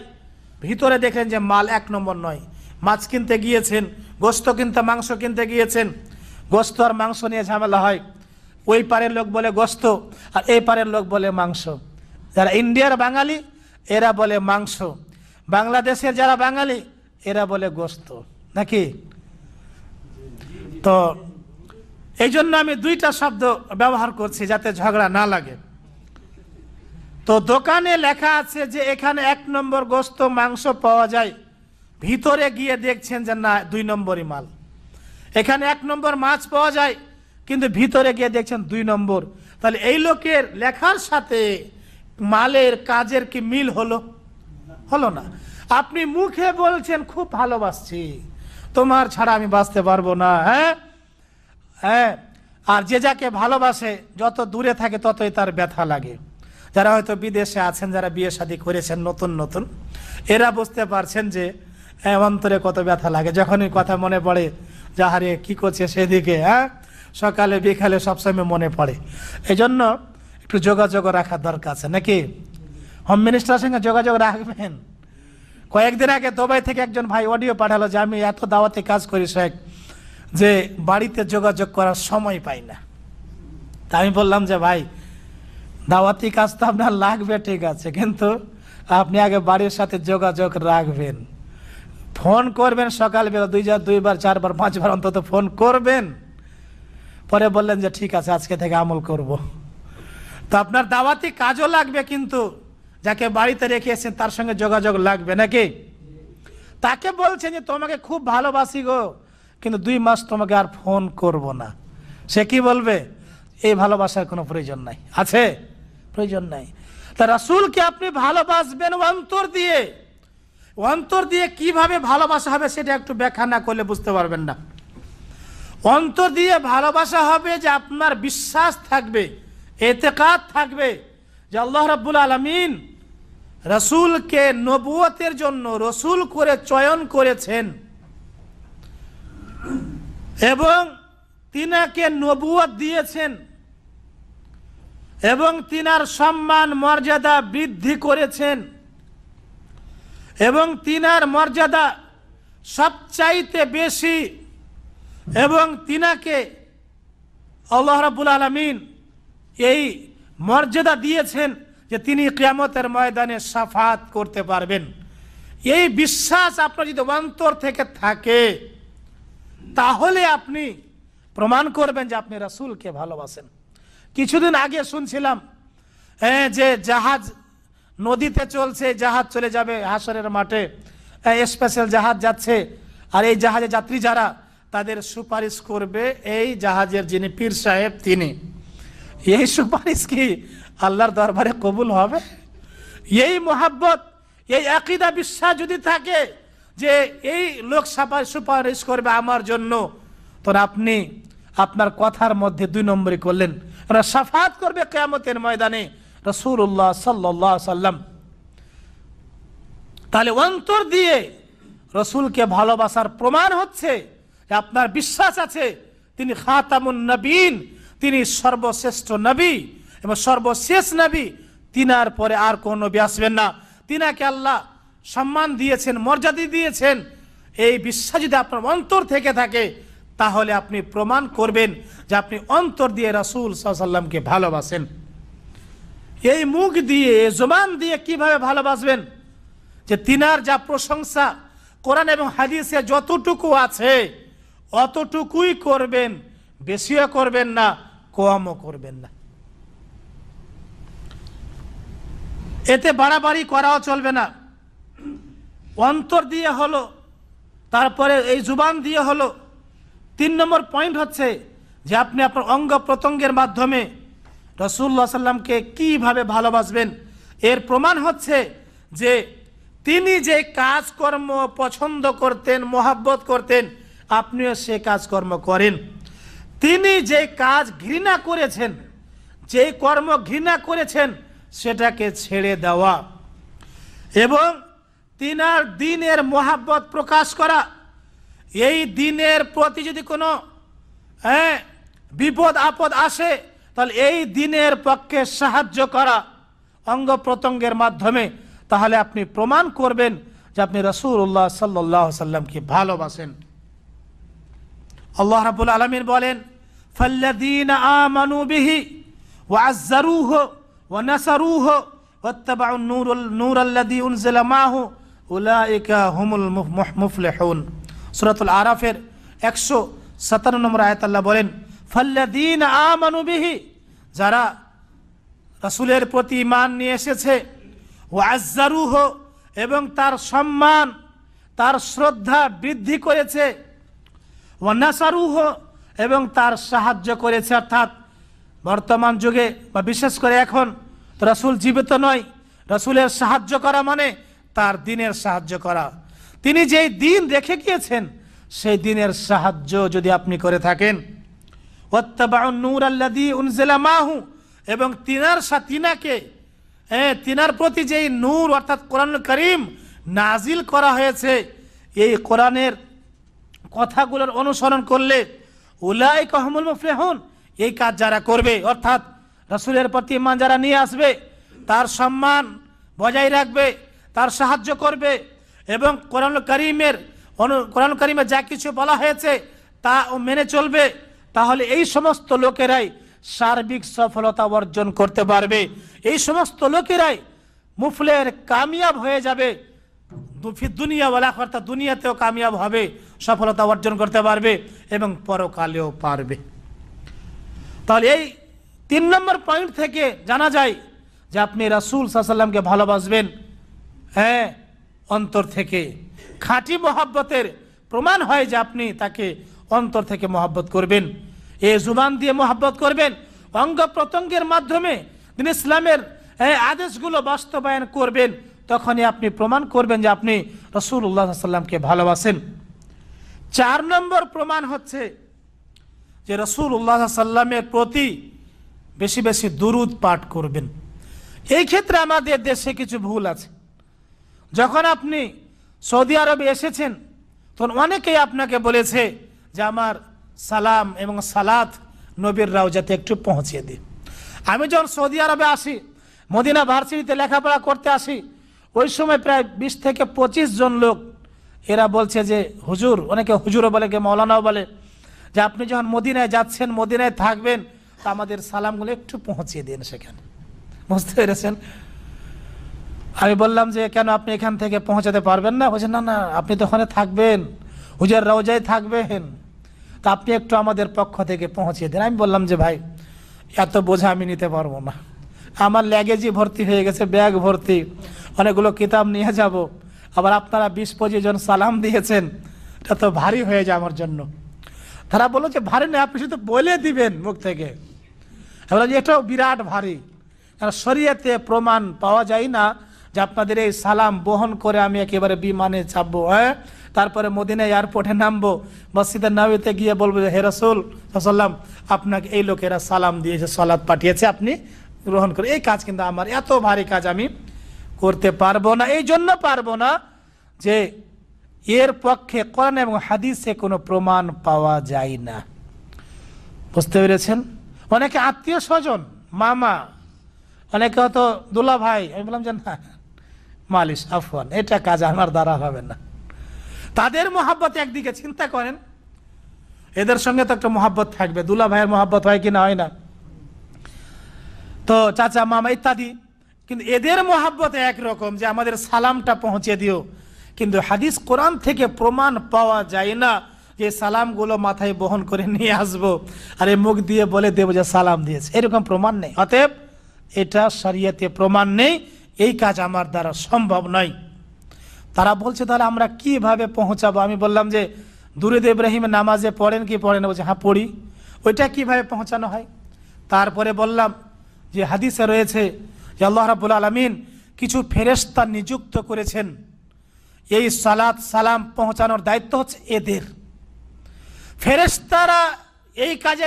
ভিতরে দেখেন যে মাল 1 নম্বর নয়। মাছ কিনতে গিয়েছেন, গোস্ত কিনতে, মাংস কিনতে গিয়েছেন, গোস্ত আর মাংস নিয়ে ঝামেলা হয়। ওই পারের লোক বলে গোস্ত আর এই পারের লোক বলে মাংস। যারা ইন্ডিয়ার বাঙালি এরা বলে মাংস, বাংলাদেশের যারা বাঙালি এরা বলে গোস্ত, নাকি? তো এই জন্য আমি 2টা শব্দ ব্যবহার করছি যাতে ঝগড়া না লাগে। তো দোকানে লেখা আছে যে এখানে 1 নম্বর গোস্ত মাংস পাওয়া যায়, ভিতরে গিয়ে দেখছেন যে না 2 নম্বরই মাল। এখানে 1 নম্বর মাছ পাওয়া যায়, কিন্তু ভিতরে গিয়ে দেখছেন 2 নম্বর। তাহলে এই লোকের লেখার সাথে মালের কাজের কি মিল হলো? হলো না। আপনি মুখে বলছেন খুব ভালোবাসছি, তোমার ছাড়া আমি বাঁচতে পারবো না, হ্যাঁ হ্যাঁ, আর যে যাকে ভালোবাসে যত দূরে থাকে ততই তার ব্যথা লাগে। যারা হয়তো বিদেশে আছেন, যারা বিয়ে শাদী করেছেন নতুন নতুন, এরা বুঝতে পারছেন যে অন্তরে কত ব্যথা লাগে যখনই কথা মনে পড়ে, যাহারে কি করছে সেদিকে, হ্যাঁ, সকালে বিকালে সবসময় মনে পড়ে। এই জন্য একটু যোগাযোগ রাখার দরকার আছে, নাকি? হোম মিনিস্টারের সঙ্গে যোগাযোগ রাখবেন। কয়েকদিন আগে দুবাই থেকে একজন ভাই অডিও পাঠালো যে আমি এত দাওয়াতে কাজ করি শেখ, যে বাড়িতে যোগাযোগ করার সময় পাই না। তা আমি বললাম যে ভাই, দাওয়াতি কাজ তো আপনার লাগবে, ঠিক আছে, কিন্তু আপনি আগে বাড়ির সাথে যোগাযোগ রাখবেন, ফোন করবেন সকালবেলা 2বার 4বার 5বার অন্তত ফোন করবেন। পরে বললেন যে ঠিক আছে আজকে থেকে আমল করব। তো আপনার দাওয়াতি কাজও লাগবে, কিন্তু যাকে বাড়িতে রেখেছেন তার সঙ্গে যোগাযোগ লাগবে, নাকি? তাকে বলছেন যে তোমাকে খুব ভালোবাসি গো, কিন্তু 2 মাস তোমাকে আর ফোন করব না। সে কি বলবে? এই ভালোবাসার কোনো প্রয়োজন নাই, আছে? প্রয়োজন নাই। তা রাসূলকে আপনি ভালোবাসবেন অন্তর দিয়ে। অন্তর দিয়ে কিভাবে ভালোবাসা হবে সেটা একটু ব্যাখ্যা না করলে বুঝতে পারবেন না। অন্তর দিয়ে ভালোবাসা হবে যে আপনার বিশ্বাস থাকবে, এতেকাদ থাকবে যে আল্লাহ রাব্বুল আলামিন রাসূলকে নবুয়তের জন্য রসূল করে চয়ন করেছেন এবং তিনাকে নবুয়ত দিয়েছেন এবং তিনার সম্মান মর্যাদা বৃদ্ধি করেছেন এবং তিনার মর্যাদা সবচাইতে বেশি, এবং তিনাকে আল্লাহ রাব্বুল আলামিন এই মর্যাদা দিয়েছেন যে তিনি কিয়ামতের ময়দানে শাফাত করতে পারবেন। এই বিশ্বাস আপনার যদি অন্তর থেকে থাকে তাহলে আপনি প্রমাণ করবেন যে আপনি রাসূলকে ভালোবাসেন। কিছুদিন আগে শুনছিলাম যে জাহাজ নদীতে চলছে, জাহাজ চলে যাবে হাসরের মাঠে, স্পেশাল জাহাজ যাচ্ছে, আর এই জাহাজে যাত্রী যারা তাদের সুপারিশ করবে এই জাহাজের যিনি পীর সাহেব তিনি। এই সুপারিশ কি আল্লাহর দরবারে কবুল হবে? এই মোহাব্বত, এই আকীদা বিশ্বাস যদি থাকে যে এই লোক সুপারিশ করবে আমার জন্য, তো আপনি আপনার কথার মধ্যে 2 নম্বরই করলেন। ওরা শাফাত করবে কিয়ামতের ময়দানে রাসূলুল্লাহ সাল্লাল্লাহু আলাইহি ওয়াসাল্লাম। তাহলে অন্তর দিয়ে রাসূলকে ভালোবাসার প্রমাণ হচ্ছে যে আপনার বিশ্বাস আছে তিনি খাতামুন নবীন, তিনি সর্বশ্রেষ্ঠ নবী এবং সর্বশেষ নবী, তিনার পরে আর কোন নবী আসবেন না। তিনাকে আল্লাহ সম্মান দিয়েছেন, মর্যাদা দিয়েছেন, এই বিশ্বাস যদি আপনার অন্তর থেকে থাকে তাহলে আপনি প্রমাণ করবেন যে আপনি অন্তর দিয়ে রাসূল সাল্লাল্লাহু আলাইহি ওয়াসাল্লামকে ভালোবাসেন। এই মুখ দিয়ে, জবান দিয়ে কিভাবে ভালোবাসবেন? যে তিনার যা প্রশংসা কোরআন এবং হাদিসে যতটুকু আছে অতটুকুই করবেন, বেশিও করবেন না, কমও করবেন না। এতে বাড়াবাড়ি করাও চলবে না। অন্তর দিয়ে হলো, তারপরে এই জুবান দিয়ে হলো। 3 নম্বর পয়েন্ট হচ্ছে যে আপনি আপনার অঙ্গ প্রত্যঙ্গের মাধ্যমে রাসূলুল্লাহ সাল্লামকে কিভাবে ভালোবাসবেন। এর প্রমাণ হচ্ছে যে তিনি যে কাজকর্ম পছন্দ করতেন, মহব্বত করতেন, আপনিও সে কাজকর্ম করেন। তিনি যে কাজ ঘৃণা করেছেন, যে কর্ম ঘৃণা করেছেন, সেটাকে ছেড়ে দেওয়া এবং তিনার দ্বীনের মহব্বত প্রকাশ করা। এই দ্বীনের প্রতি যদি কোনো বিপদ আপদ আসে তাহলে এই দ্বীনের পক্ষে সাহায্য করা অঙ্গ প্রত্যঙ্গের মাধ্যমে, তাহলে আপনি প্রমাণ করবেন যে আপনি রাসূলুল্লাহ সাল্লাল্লাহু আলাইহি সাল্লামকে ভালোবাসেন। আল্লাহ রাব্বুল আলামিন বলেন, ফাল্লাযীনা আমানু বিহি ওয়া আযযারুহু ওয়া নাসারুহু ওয়াত্তাবাউন নূরাল্লাযী উনজিলা মাহু উলাইকা হুমুল মুফলিহুন। সূরাতুল আরাফের 157 নম্বর আয়াত আল্লাহ বলেন, ফাল্লাযীনা আমানু বিহি, যারা রাসূলের প্রতি ঈমান নিয়ে এসেছে, ওয়া আযযারুহু, এবং তার সম্মান, তার শ্রদ্ধা বৃদ্ধি করেছে, ওয়া নাসারুহু, এবং তার সাহায্য করেছে। অর্থাৎ বর্তমান যুগে বা বিশেষ করে এখন তো রাসূল জীবিত নয়, রাসূলের সাহায্য করা মানে তার দ্বীনের সাহায্য করা। তিনি যেই দ্বীন রেখে গিয়েছেন সেই দ্বীনের সাহায্য যদি আপনি করে থাকেন, ওয়াত্তাবাউন নূরাল্লাযী উনজিলা মাহু, এবং তিনার প্রতি যেই নূর অর্থাৎ কোরআনুল কারীম নাজিল করা হয়েছে, এই কোরআনের কথাগুলোর অনুসরণ করলে উলাইকা হুমুল মুফলিহুন, এই কাজ যারা করবে অর্থাৎ রাসূলের প্রতি ঈমান যারা নিয়ে আসবে, তার সম্মান বজায় রাখবে, তার সাহায্য করবে এবং কোরআনুল কারীমে যা কিছু বলা হয়েছে তা মেনে চলবে, তাহলে এই সমস্ত লোকেরাই সার্বিক সফলতা অর্জন করতে পারবে। এই সমস্ত লোকেরাই মুফলের কামিয়াব হয়ে যাবে, দুনিয়া ওয়াল আখিরাত, দুনিয়াতেও কামিয়াব হবে, সফলতা অর্জন করতে পারবে এবং পরকালেও পারবে। তাহলে এই 3 নম্বর পয়েন্ট থেকে জানা যায় যে আপনি রাসূল সাল্লাল্লাহু আলাইহি ওয়াসাল্লামকে ভালোবাসবেন অন্তর থেকে। খাঁটি মহব্বতের প্রমাণ হয় যে আপনি তাকে অন্তর থেকে মহব্বত করবেন, এই জুবান দিয়ে মহব্বত করবেন, অঙ্গ প্রত্যঙ্গের মাধ্যমে দিন ইসলামের আদেশগুলো বাস্তবায়ন করবেন, তখনই আপনি প্রমাণ করবেন যে আপনি রাসূলুল্লাহ সাল্লাল্লাহু আলাইহি ওয়াসাল্লামকে ভালোবাসেন। 4 নম্বর প্রমাণ হচ্ছে যে রাসূলুল্লাহ সাল্লাল্লাহু আলাইহি ওয়াসাল্লামের প্রতি বেশি বেশি দুরূদ পাঠ করবেন। এই ক্ষেত্রে আমাদের দেশে কিছু ভুল আছে। যখন আপনি সৌদি আরবে এসেছেন তখন অনেকেই আপনাকে বলেছে যে আমার সালাম এবং সালাত নবীর রওজাতে একটু পৌঁছে দিন। আমি যখন সৌদি আরবে আসি, মদিনা ভার্সিটিতে লেখাপড়া করতে আসি, ওই সময় প্রায় 20 থেকে 25 জন লোক এরা বলছে যে হুজুর, অনেকে হুজুরও বলে, কে মৌলানাও বলে, যে আপনি যখন মদিনায় যাচ্ছেন, মদিনায় থাকবেন, তা আমাদের সালামগুলো একটু পৌঁছে দিন সেখানে। বুঝতে পেরেছেন? আমি বললাম যে কেন, আপনি এখান থেকে পৌঁছাতে পারবেন না? বলছেন না না, আপনি তো ওখানে থাকবেন, হুজুর রওজায় থাকবেন, তা আপনি একটু আমাদের পক্ষ থেকে পৌঁছে দিন। আমি বললাম যে ভাই, এত বোঝা আমি নিতে পারবো না, আমার ল্যাগেজই ভর্তি হয়ে গেছে, ব্যাগ ভর্তি, অনেকগুলো কিতাব নিয়ে যাব, আবার আপনারা 20-25 জন সালাম দিয়েছেন, এটা তো ভারী হয়ে যায় আমার জন্য। তারা বললো যে ভারী না, আপনি শুধু বলে দিবেন মুখ থেকে। বললাম যে এটাও বিরাট ভারী, কারণ শরীয়তে প্রমাণ পাওয়া যায় না যে আপনাদের এই সালাম বহন করে আমি একেবারে বিমানে চাপবো, তারপরে মদিনা এয়ারপোর্টে নামবো, মসজিদের নববীতে গিয়ে বলবো যে হে রাসূল সাল্লাম, আপনাকে এই লোকেরা সালাম দিয়েছে, সালাত পাঠিয়েছে, আপনি গ্রহণ করে। এই কাজ কিন্তু আমার, এত ভারী কাজ আমি করতে পারবো না। এই জন্য পারবো না যে এর পক্ষে কোরআন এবং হাদিসে কোনো প্রমাণ পাওয়া যায় না। বুঝতে পেরেছেন? অনেকে আত্মীয় স্বজন, মামা, অনেকে হয়তো দুলা ভাই, আমি বললাম যে না, মালিশ, আফওয়ান, এটা কাজ আমার দ্বারা হবে না। তাদের মহাব্বত একদিকে, চিন্তা করেন এদের সঙ্গে তো একটা মহাব্বত থাকবে, দুলা ভাইয়ের মহাব্বত হয় কি না হয় না, তো চাচা মামা ইত্যাদি, কিন্তু এদের মহাব্বত একরকম যে আমাদের সালামটা পৌঁছে দিও। কিন্তু হাদিস কোরআন থেকে প্রমাণ পাওয়া যায় না যে সালামগুলো মাথায় বহন করে নিয়ে আসবো আর মুখ দিয়ে বলে দেবো যে সালাম দিয়েছে, এরকম প্রমাণ নেই। অতএব এটা শরীয়তে প্রমাণ নেই, এই কাজ আমার দ্বারা সম্ভব নয়। তারা বলছে তাহলে আমরা কিভাবে পৌঁছাবো? আমি বললাম যে দুরূদ ইব্রাহিম নামাজে পড়েন কি পড়েন? বলছে হ্যাঁ পড়ি। ওইটা কিভাবে পৌঁছানো হয়? তারপরে বললাম যে হাদিসে রয়েছে যে আল্লাহ রাব্বুল আলামিন কিছু ফেরেশতা নিযুক্ত করেছেন, এই সালাত সালাম পৌঁছানোর দায়িত্ব হচ্ছে এদের। ফেরেশতারা এই কাজে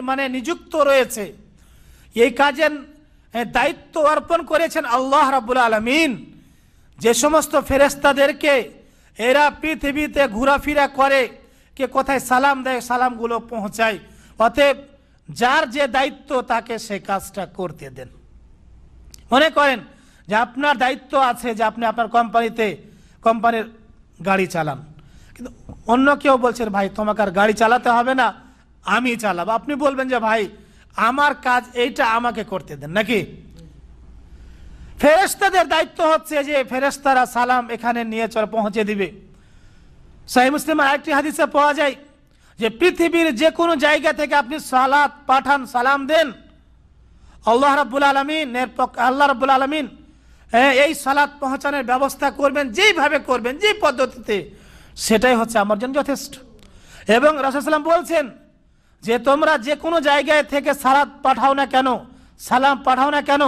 মানে নিযুক্ত রয়েছে, এই কাজের দায়িত্ব অর্পণ করেছেন আল্লাহ রাব্বুল আলামিন। যে সমস্ত ফেরেশতাদেরকে এরা পৃথিবীতে ঘোরাফেরা করে, কে কোথায় সালাম দেয়, সালামগুলো পৌঁছায়। অতএব যার যে দায়িত্ব তাকে সে কাজটা করতে দেন। মনে করেন যে আপনার দায়িত্ব আছে যে আপনি আপনার কোম্পানির গাড়ি চালান, কিন্তু অন্য কেউ বলছেন ভাই তোমাকে আর গাড়ি চালাতে হবে না, আমি চালাবো। আপনি বলবেন যে ভাই আমার কাজ এইটা আমাকে করতে দেন নাকি? ফেরেশতাদের দায়িত্ব হচ্ছে যে ফেরেশতারা সালাম এখানে নিয়ে চলে পৌঁছে দিবে। সহিহ মুসলিমের আরেকটি হাদিসে পাওয়া যায় যে পৃথিবীর যে কোনো জায়গা থেকে আপনি সালাত পাঠান, সালাম দেন, আল্লাহ রাব্বুল আলামিন এই সালাত পৌঁছানোর ব্যবস্থা করবেন, যেইভাবে করবেন, যে পদ্ধতিতে, সেটাই হচ্ছে আমার জন্য যথেষ্ট। এবং রাসূল সাল্লাল্লাহু আলাইহি ওয়াসাল্লাম বলছেন যে তোমরা যে কোনো জায়গায় থেকে সালাত পাঠাও না কেন, সালাম পাঠাও না কেন,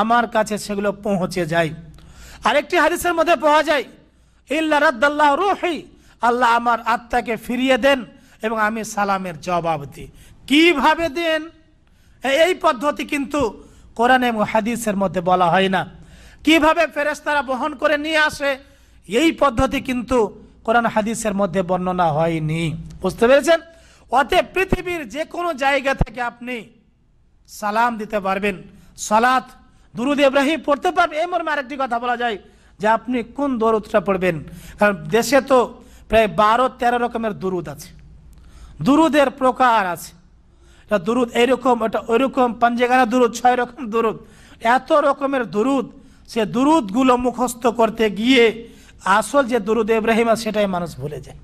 আমার কাছে সেগুলো পৌঁছে যায়। আরেকটি হাদিসের মধ্যে পাওয়া যায় ইল্লা রাদ্দাল্লাহু রূহি, আল্লাহ আমার আত্মাকে ফিরিয়ে দেন এবং আমি সালামের জবাব দিই। কিভাবে দেন এই পদ্ধতি কিন্তু কোরআন এবং হাদিসের মধ্যে বলা হয় না। কিভাবে ফেরেশতারা বহন করে নিয়ে আসে এই পদ্ধতি কিন্তু কোরআন হাদিসের মধ্যে বর্ণনা হয়নি। বুঝতে পেরেছেন? অতএব পৃথিবীর যে কোনো জায়গা থেকে আপনি সালাম দিতে পারবেন, সালাত দুরূদ ইব্রাহিম পড়তে পারবেন। এই মর্মে আরেকটি কথা বলা যায় যে আপনি কোন দরুদটা পড়বেন, কারণ দেশে তো প্রায় 12-13 রকমের দুরুদ আছে, দুরুদের প্রকার আছে। দুরুদ এইরকম, ওটা ওইরকম, পাঞ্জেগানা দুরুদ, 6 রকম দুরুদ, এত রকমের দুরুদ। সে দুরুদগুলো মুখস্থ করতে গিয়ে আসল যে দুরুদ ইব্রাহিম আছে সেটাই মানুষ ভুলে যায়।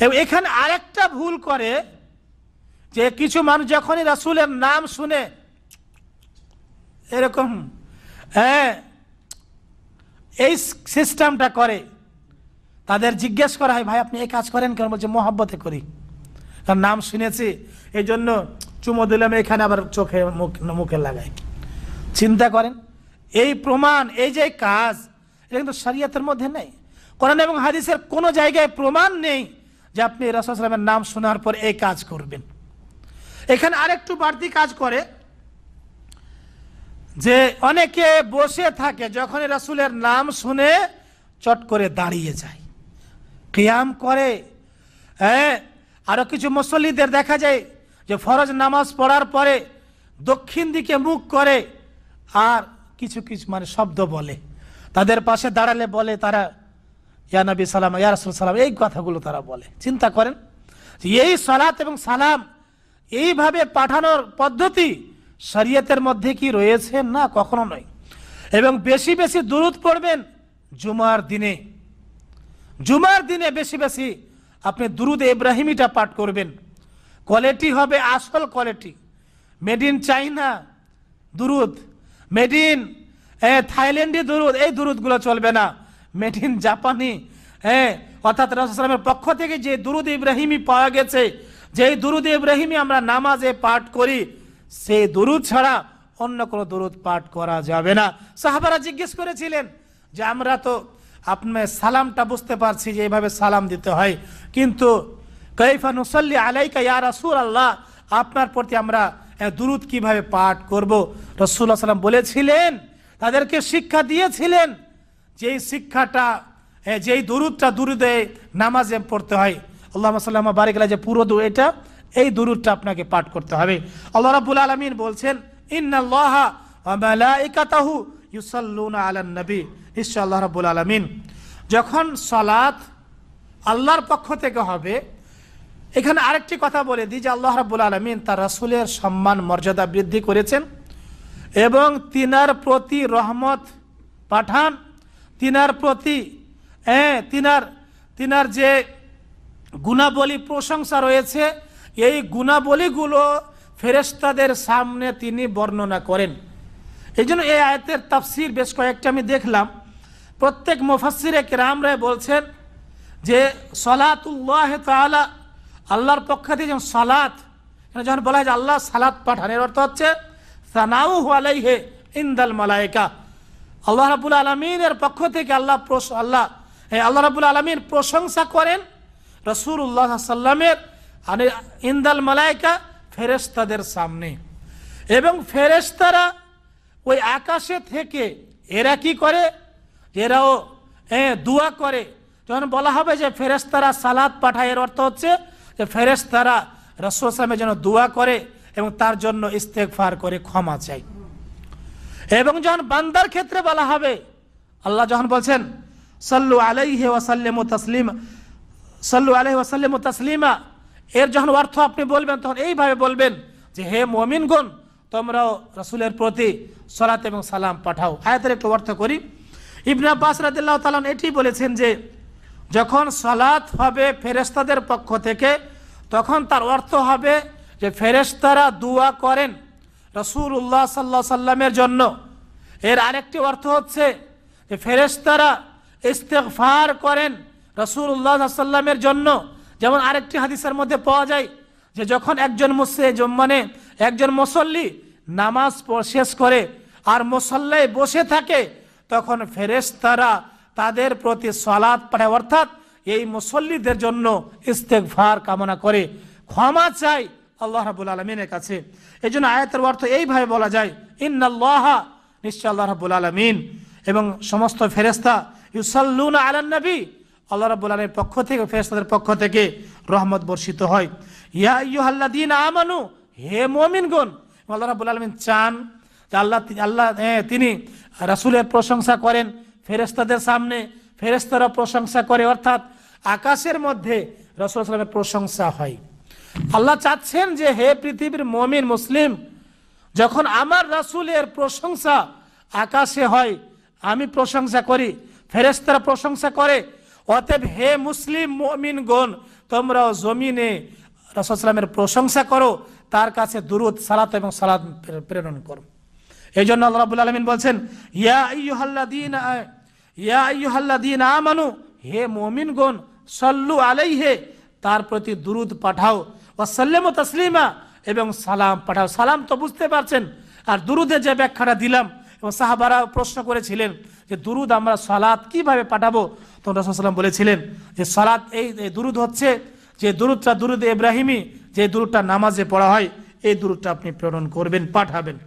এবং এখানে আরেকটা ভুল করে যে কিছু মানুষ যখনই রাসূলের নাম শুনে এরকম এই সিস্টেমটা করে, তাদের জিজ্ঞেস করা হয় ভাই আপনি এই কাজ করেন কেন? বলছে মহব্বতে করি, কারণ নাম শুনেছি এই জন্য চুমো দিলাম, এখানে আবার চোখে মুখে লাগাই। চিন্তা করেন এই প্রমাণ, এই যে কাজ, এটা কিন্তু শরীয়তের মধ্যে নেই। কোরআন এবং হাদিসের কোনো জায়গায় প্রমাণ নেই যে আপনি রাসূল সাল্লাল্লাহু আলাইহি ওয়াসাল্লামের নাম শোনার পর এই কাজ করবেন। এখানে আরেকটু বাড়তি কাজ করে যে অনেকে বসে থাকে, যখন রাসূলের নাম শুনে চট করে দাঁড়িয়ে যায়, কিয়াম করে। আরো কিছু মুসল্লিদের দেখা যায় যে ফরজ নামাজ পড়ার পরে দক্ষিণ দিকে মুখ করে আর কিছু কিছু মানে শব্দ বলে, তাদের পাশে দাঁড়ালে বলে তারা ইয়া নবী সালাম, ইয়া রাসূল সালাম, এই কথাগুলো তারা বলে। চিন্তা করেন এই সালাত এবং সালাম এইভাবে পাঠানোর পদ্ধতি শরীয়তের মধ্যে কি রয়েছে? না, কখনো নয়। এবং বেশি বেশি দুরূদ পড়বেন জুমার দিনে, জুমার দিনে বেশি বেশি আপনি দুরূদ ইব্রাহিমিটা পাঠ করবেন। কোয়ালিটি হবে আসল কোয়ালিটি, মেড ইন চাইনা দুরূদ, মেড ইন থাইল্যান্ডি দুরূদ, এই দুরূদগুলো চলবে না। মেড ইন জাপানি, অর্থাৎ রাসূল সাল্লাল্লাহু আলাইহি ওয়াসাল্লামের পক্ষ থেকে যে দুরূদ ইব্রাহিমি পাওয়া গেছে, যেই দুরূদ ইব্রাহিমি আমরা নামাজে পাঠ করি, সেই দুরূদ ছাড়া অন্য কোনো দুরূদ পাঠ করা যাবে না। সাহাবারা জিজ্ঞেস করেছিলেন যে আমরা তো আপনার সালামটা বুঝতে পারছি যে এইভাবে সালাম দিতে হয়, কিন্তু কাইফা নুসাল্লি আলাইকা ইয়া রাসূলুল্লাহ, আপনার প্রতি আমরা দুরূদ কিভাবে পাঠ করব? রাসূলুল্লাহ সাল্লাল্লাহু আলাইহি ওয়াসাল্লাম বলেছিলেন, তাদেরকে শিক্ষা দিয়েছিলেন যেই শিক্ষাটা, যেই দুরূদে নামাজে পড়তে হয়, আল্লাহুম্মা সাল্লি ওয়া বারিক আলাইহি, যে পুরো দুরূদ এটা, এই দুরূদটা আপনাকে পাঠ করতে হবে। আল্লাহ রাব্বুল আলামিন বলছেন ইন্নাল্লাহা ওয়া মালাইকাতাহু ইউসাল্লুনা আলান নবী, নিশ্চয় আল্লাহ রাব্বুল আলামিন যখন সালাত আল্লাহর পক্ষ থেকে হবে। এখানে আরেকটি কথা বলে দিই যে আল্লাহ রাব্বুল আলামিন তার রাসূলের সম্মান মর্যাদা বৃদ্ধি করেছেন এবং তিনার প্রতি রহমত পাঠান, তিনার প্রতি তিনার যে গুণাবলী প্রশংসা রয়েছে, এই গুণাবলীগুলো ফেরেশতাদের সামনে তিনি বর্ণনা করেন। এই জন্য এই আয়াতের তাফসির বেশ কয়েকটা আমি দেখলাম। প্রত্যেক মুফাসসিরে কেরামরা বলছেন যে সালাতুল্লাহ তাআলা, আল্লাহর পক্ষ থেকে যখন সালাত, যখন বলা হয় যে আল্লাহ সালাত পাঠান, এর অর্থ হচ্ছে সানাউহু আলাইহি ইনদাল মালায়েকা, আল্লাহ রাব্বুল আলামিনের পক্ষ থেকে আল্লাহ রাব্বুল আলামিন প্রশংসা করেন রাসূলুল্লাহ সাল্লাল্লাহু আলাইহি ওয়াসাল্লামের ইনদাল মালায়েকা, ফেরেশতাদের সামনে। এবং ফেরেশতারা ওই আকাশে থেকে এরা কি করে, এরাও দোয়া করে। যখন বলা হবে যে ফেরেশতারা সালাত পাঠায়, এর অর্থ হচ্ছে যে ফেরেশতারা রাসূল সাল্লাল্লাহু আলাইহি ওয়াসাল্লামের জন্য দোয়া করে এবং তার জন্য ইস্তেগফার করে ক্ষমা চায়। এবং যখন বান্দার ক্ষেত্রে বলা হবে, আল্লাহ যখন বলছেন সাল্লু আলাইহি ওয়া সাল্লিমু তাসলিমা, সাল্লু আলাইহি ওয়া সাল্লিমু তাসলিমা, এর যখন অর্থ আপনি বলবেন তখন এইভাবে বলবেন যে হে মুমিনগণ, তোমরাও রাসূলের প্রতি সালাত এবং সালাম পাঠাও। আয়াতের একটু অর্থ করি। ইবনে আব্বাস রাদিয়াল্লাহু তাআলা এটি বলেছেন যে যখন সালাত হবে ফেরেশতাদের পক্ষ থেকে, তখন তার অর্থ হবে যে ফেরেশতারা দোয়া করেন রাসূলুল্লাহ সাল্লাল্লাহু আলাইহি সাল্লামের জন্য। এর আরেকটি অর্থ হচ্ছে যে ফেরেশতারা ইস্তেগফার করেন রাসূলুল্লাহ সাল্লাল্লাহু আলাইহি সাল্লামের জন্য। যেমন আরেকটি হাদিসের মধ্যে পাওয়া যায় যে যখন একজন একজন মুসল্লি নামাজ শেষ করে আর মুসল্লায় বসে থাকে, তখন ফেরেশতারা তাদের প্রতি সালাত পাঠায়, অর্থাৎ এই মুসল্লিদের জন্য ইস্তেগফার কামনা করে, ক্ষমা চায় আল্লাহ রাব্বুল আলামিনের কাছে। এই জন্য আয়াতের অর্থ এইভাবে বলা যায়, ইন্নাল্লাহা, নিশ্চয় আল্লাহ রাব্বুল আলামিন এবং সমস্ত ফেরেশতা ইউসাল্লুনা আলান নবী, আল্লাহ রাব্বুল আলামিনের পক্ষ থেকে, ফেরেশতাদের পক্ষ থেকে রহমত বর্ষিত হয়। ইয়া আইয়ুহাল্লাযীনা আমানু, হে মুমিনগণ, আল্লাহ রাব্বুল আলামিন চান যে আল্লাহ তিনি রাসূলের প্রশংসা করেন ফেরেশতাদের সামনে, ফেরেশতারা প্রশংসা করে, অর্থাৎ আকাশের মধ্যে রাসূল সাল্লাল্লাহু আলাইহি ওয়াসাল্লামের প্রশংসা হয়। আল্লাহ চাচ্ছেন যে হে পৃথিবীর মুমিন মুসলিম, যখন আমার রাসূলের প্রশংসা আকাশে হয়, আমি প্রশংসা করি, ফেরেশতারা প্রশংসা করে, অতএব হে মুসলিম মুমিনগণ, তোমরাও জমিনে রাসূল সাল্লাল্লাহু আলাইহি ওয়াসাল্লামের প্রশংসা করো, তার কাছে দুরূদ সালাত এবং সালাম প্রেরণ করো। এই জন্য আল্লাহ রাব্বুল আলামিন বলছেন ইয়া আইয়ুহাল্লাযীনা আমানু, হে মুমিনগণ, সাল্লু আলাইহি, তার প্রতি দুরূদ পাঠাও, ওয়া সাল্লিমু তাসলিমা, এবং সালাম পাঠাও। সালাম তো বুঝতে পারছেন, আর দুরূদের যে ব্যাখ্যাটা দিলাম, এবং সাহাবারা প্রশ্ন করেছিলেন যে দুরূদ আমরা সালাত কিভাবে পাঠাবো, তখন রাসূল সাল্লাল্লাহু আলাইহি ওয়াসাল্লাম বলেছিলেন যে সালাত, এই দুরূদ হচ্ছে যে দুরূদটা দুরূদ ইব্রাহিমি, যে দুরূদটা নামাজে পড়া হয়, এই দুরূদটা আপনি প্রেরণ করবেন, পাঠাবেন।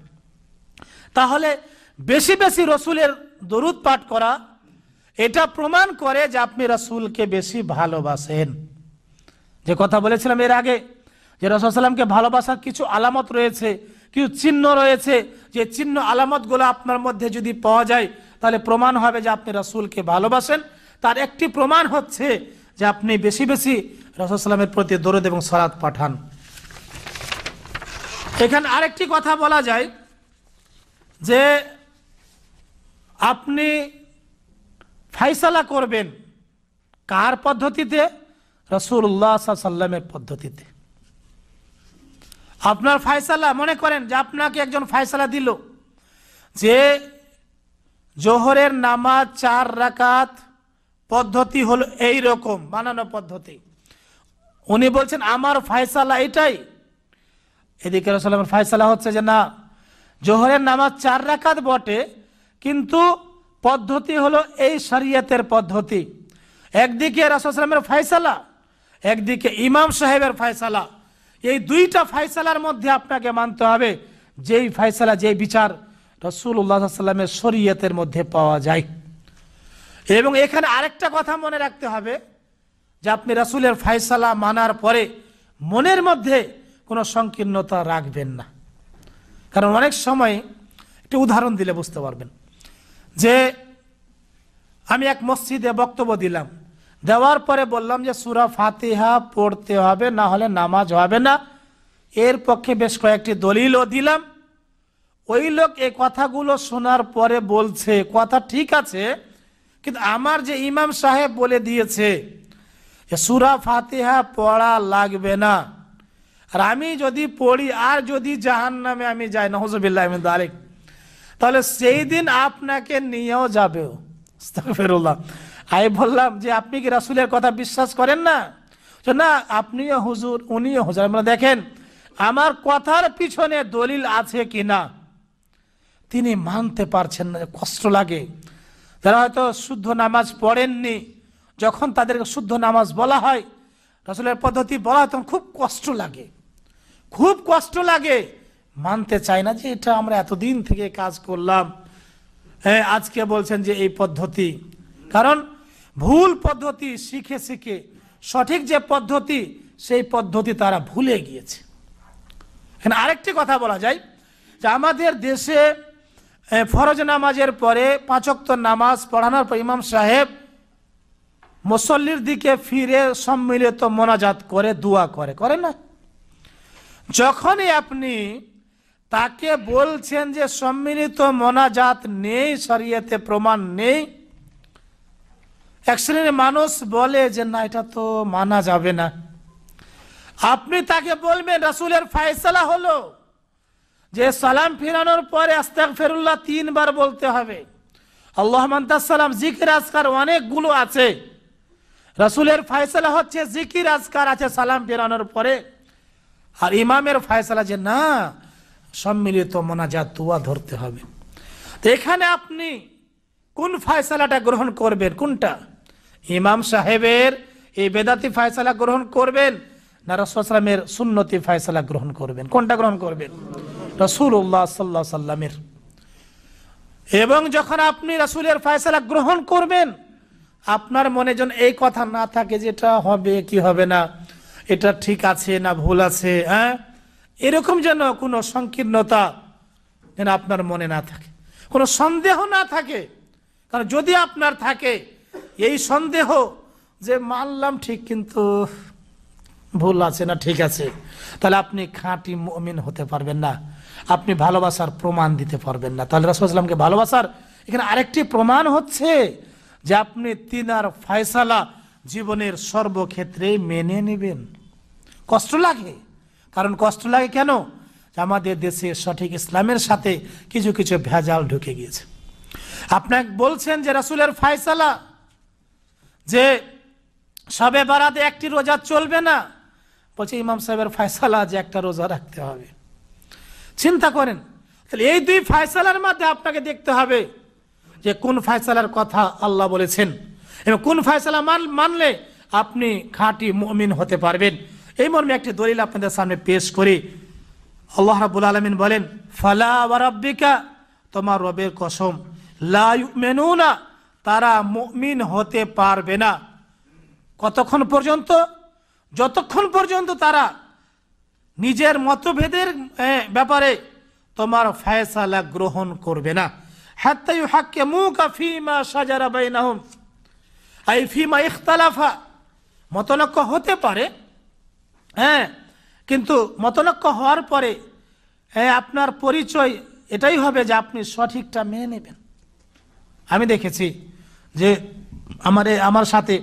তাহলে বেশি বেশি রাসূলের দরুদ পাঠ করা, এটা প্রমাণ করে যে আপনি রাসূলকে বেশি ভালোবাসেন। যে কথা বলেছিলাম এর আগে যে রাসূল সাল্লাল্লাহু আলাইহি ওয়াসাল্লামকে ভালোবাসার কিছু আলামত রয়েছে, কিছু চিহ্ন রয়েছে, যে চিহ্ন আলামতগুলো আপনার মধ্যে যদি পাওয়া যায় তাহলে প্রমাণ হবে যে আপনি রাসূলকে ভালোবাসেন। তার একটি প্রমাণ হচ্ছে যে আপনি বেশি বেশি রাসূল সাল্লাল্লাহু আলাইহি ওয়াসাল্লামের প্রতি দরুদ এবং সালাত পাঠান। এখানে আরেকটি কথা বলা যায় যে আপনি ফায়সালা করবেন কার পদ্ধতিতে? রাসূলুল্লাহ সাল্লাল্লাহু আলাইহি ওয়াসাল্লামের পদ্ধতিতে। আপনার ফায়সালা, মনে করেন যে আপনাকে একজন ফায়সালা দিল যে জোহরের নামাজ 4 রাকাত পদ্ধতি হলো এই রকম বানানো পদ্ধতি, উনি বলছেন আমার ফায়সালা এটাই। এদিকে রাসূলের ফায়সালা হচ্ছে যে না, জোহরের নামাজ 4 রাকাত বটে, কিন্তু পদ্ধতি হলো এই শরীয়তের পদ্ধতি। একদিকে রাসূল সাল্লাল্লাহু আলাইহি ওয়াসাল্লামের ফায়সালা, একদিকে ইমাম সাহেবের ফায়সালা। এই দুইটা ফায়সালার মধ্যে আপনাকে মানতে হবে যেই ফায়সালা, যেই বিচার রাসূলুল্লাহ সাল্লাল্লাহু আলাইহি ওয়াসাল্লামের শরীয়তের মধ্যে পাওয়া যায়। এবং এখানে আরেকটা কথা মনে রাখতে হবে যে আপনি রাসূলের ফায়সালা মানার পরে মনের মধ্যে কোনো সংকীর্ণতা রাখবেন না। কারণ অনেক সময় একটা উদাহরণ দিলে বুঝতে পারবেন। যে আমি এক মসজিদে বক্তব্য দিলাম, দেওয়ার পরে বললাম যে সূরা ফাতিহা পড়তে হবে, না হলে নামাজ হবে না। এর পক্ষে বেশ কয়েকটি দলিলও দিলাম। ওই লোক এই কথাগুলো শোনার পরে বলছে কথা ঠিক আছে, কিন্তু আমার যে ইমাম সাহেব বলে দিয়েছে যে সূরা ফাতিহা পড়া লাগবে না, আর আমি যদি পড়ি আর যদি জাহান্নামে আমি যাই, নাউযুবিল্লাহি মিন যালিক, তাহলে সেই দিন আপনাকে নিয়েও যাবে। আস্তাগফিরুল্লাহ। আমি বললাম যে আপনি কি রাসূলের কথা বিশ্বাস করেন না? না, আপনিও হুজুর, উনিও হুজুর। আমরা দেখেন আমার কথার পিছনে দলিল আছে কিনা। তিনি মানতে পারছেন না, কষ্ট লাগে। যারা হয়তো শুদ্ধ নামাজ পড়েননি, যখন তাদেরকে শুদ্ধ নামাজ বলা হয়, রাসূলের পদ্ধতি বলা হয়, তখন খুব কষ্ট লাগে, খুব কষ্ট লাগে। মানতে চায় না যে এটা আমরা এতদিন থেকে কাজ করলাম, হ্যাঁ আজকে বলছেন যে এই পদ্ধতি। কারণ ভুল পদ্ধতি শিখে শিখে সঠিক যে পদ্ধতি, সেই পদ্ধতি তারা ভুলে গিয়েছে। এখানে আরেকটি কথা বলা যায় যে আমাদের দেশে ফরজ নামাজের পরে 5 ওয়াক্ত নামাজ পড়ানোর পর ইমাম সাহেব মুসল্লির দিকে ফিরে সম্মিলিত মোনাজাত করে দোয়া করে না? যখনই আপনি তাকে বলছেন যে সম্মিলিত মোনাজাত নেই, শরীয়তে প্রমাণ নেই, এক শ্রেণীর মানুষ বলে যে না, এটা তো মানা যাবে না। আপনি তাকে বলবেন রাসূলের ফয়সালা হলো যে সালাম ফিরানোর পরে আস্তাগফিরুল্লাহ 3 বার বলতে হবে, আল্লাহুম্মা আনতাস সালাম, জিকির আজকার অনেকগুলো আছে। রাসূলের ফয়সালা হচ্ছে জিকির আজকার আছে সালাম ফিরানোর পরে, আর ইমামের ফয়সালা যে না, সম্মিলিত মোনাজাত দোয়া ধরতে হবে। তো এখানে আপনি কোন ফয়সালাটা গ্রহণ করবেন? কোনটা? ইমাম সাহেবের এই বেদাতি ফয়সালা গ্রহণ করবেন, না রাসূল সাল্লাল্লাহু আলাইহি ওয়াসাল্লামের সুন্নতি ফয়সালা গ্রহণ করবেন? কোনটা গ্রহণ করবেন? রাসূলুল্লাহ সাল্লাল্লাহু আলাইহি ওয়াসাল্লামের। এবং যখন আপনি রাসূলের ফয়সালা গ্রহণ করবেন, আপনার মনে যেন এই কথা না থাকে যে এটা হবে কি হবে না, এটা ঠিক আছে না ভুল আছে, হ্যাঁ, এরকম যেন কোনো সংকীর্ণতা যেন আপনার মনে না থাকে, কোনো সন্দেহ না থাকে। কারণ যদি আপনার থাকে এই সন্দেহ যে মানলাম ঠিক কিন্তু ভুল আছে না ঠিক আছে, তাহলে আপনি খাঁটি মুমিন হতে পারবেন না, আপনি ভালোবাসার প্রমাণ দিতে পারবেন না। তাহলে রাসূল সাল্লাল্লাহু আলাইহি ওয়াসাল্লামকে ভালোবাসার এখানে আরেকটি প্রমাণ হচ্ছে যে আপনি তিনার ফয়সালা জীবনের সর্বক্ষেত্রে মেনে নেবেন। কষ্ট লাগে, কারণ কষ্ট লাগে কেন? আমাদের দেশে সঠিক ইসলামের সাথে কিছু কিছু ভেজাল ঢুকে গিয়েছে। আপনাকে বলছেন যে রাসূলের ফয়সালা যে শবে বারাতে একটি রোজা চলবে না, বলছে ইমাম সাহেবের ফয়সালা যে একটা রোজা রাখতে হবে। চিন্তা করেন, তাহলে এই দুই ফয়সালার মধ্যে আপনাকে দেখতে হবে যে কোন ফয়সালার কথা আল্লাহ বলেছেন এবং কোন ফয়সালা মানলে আপনি খাঁটি মুমিন হতে পারবেন। এই মর্মে একটি দলিল আপনাদের সামনে পেশ করি। আল্লাহ রাব্বুল আলামিন বলেন, ফালা ওয়া রাব্বিকা, তোমার রবের কসম, লা ইউমিনুনা, তারা মুমিন হতে পারবে না। কতক্ষণ পর্যন্ত? যতক্ষণ পর্যন্ত তারা নিজের মতভেদের ব্যাপারে তোমার ফয়সালা গ্রহণ করবে না। হাত্তা ইউহাক্কিমুকা ফীমা শাজারা বাইনাহুম, আই ফীমা ইখতালাফা। মতনক্য হতে পারে, হ্যাঁ, কিন্তু মতনক্য হওয়ার পরে আপনার পরিচয় এটাই হবে যে আপনি সঠিকটা মেনে নেবেন। আমি দেখেছি যে আমার সাথে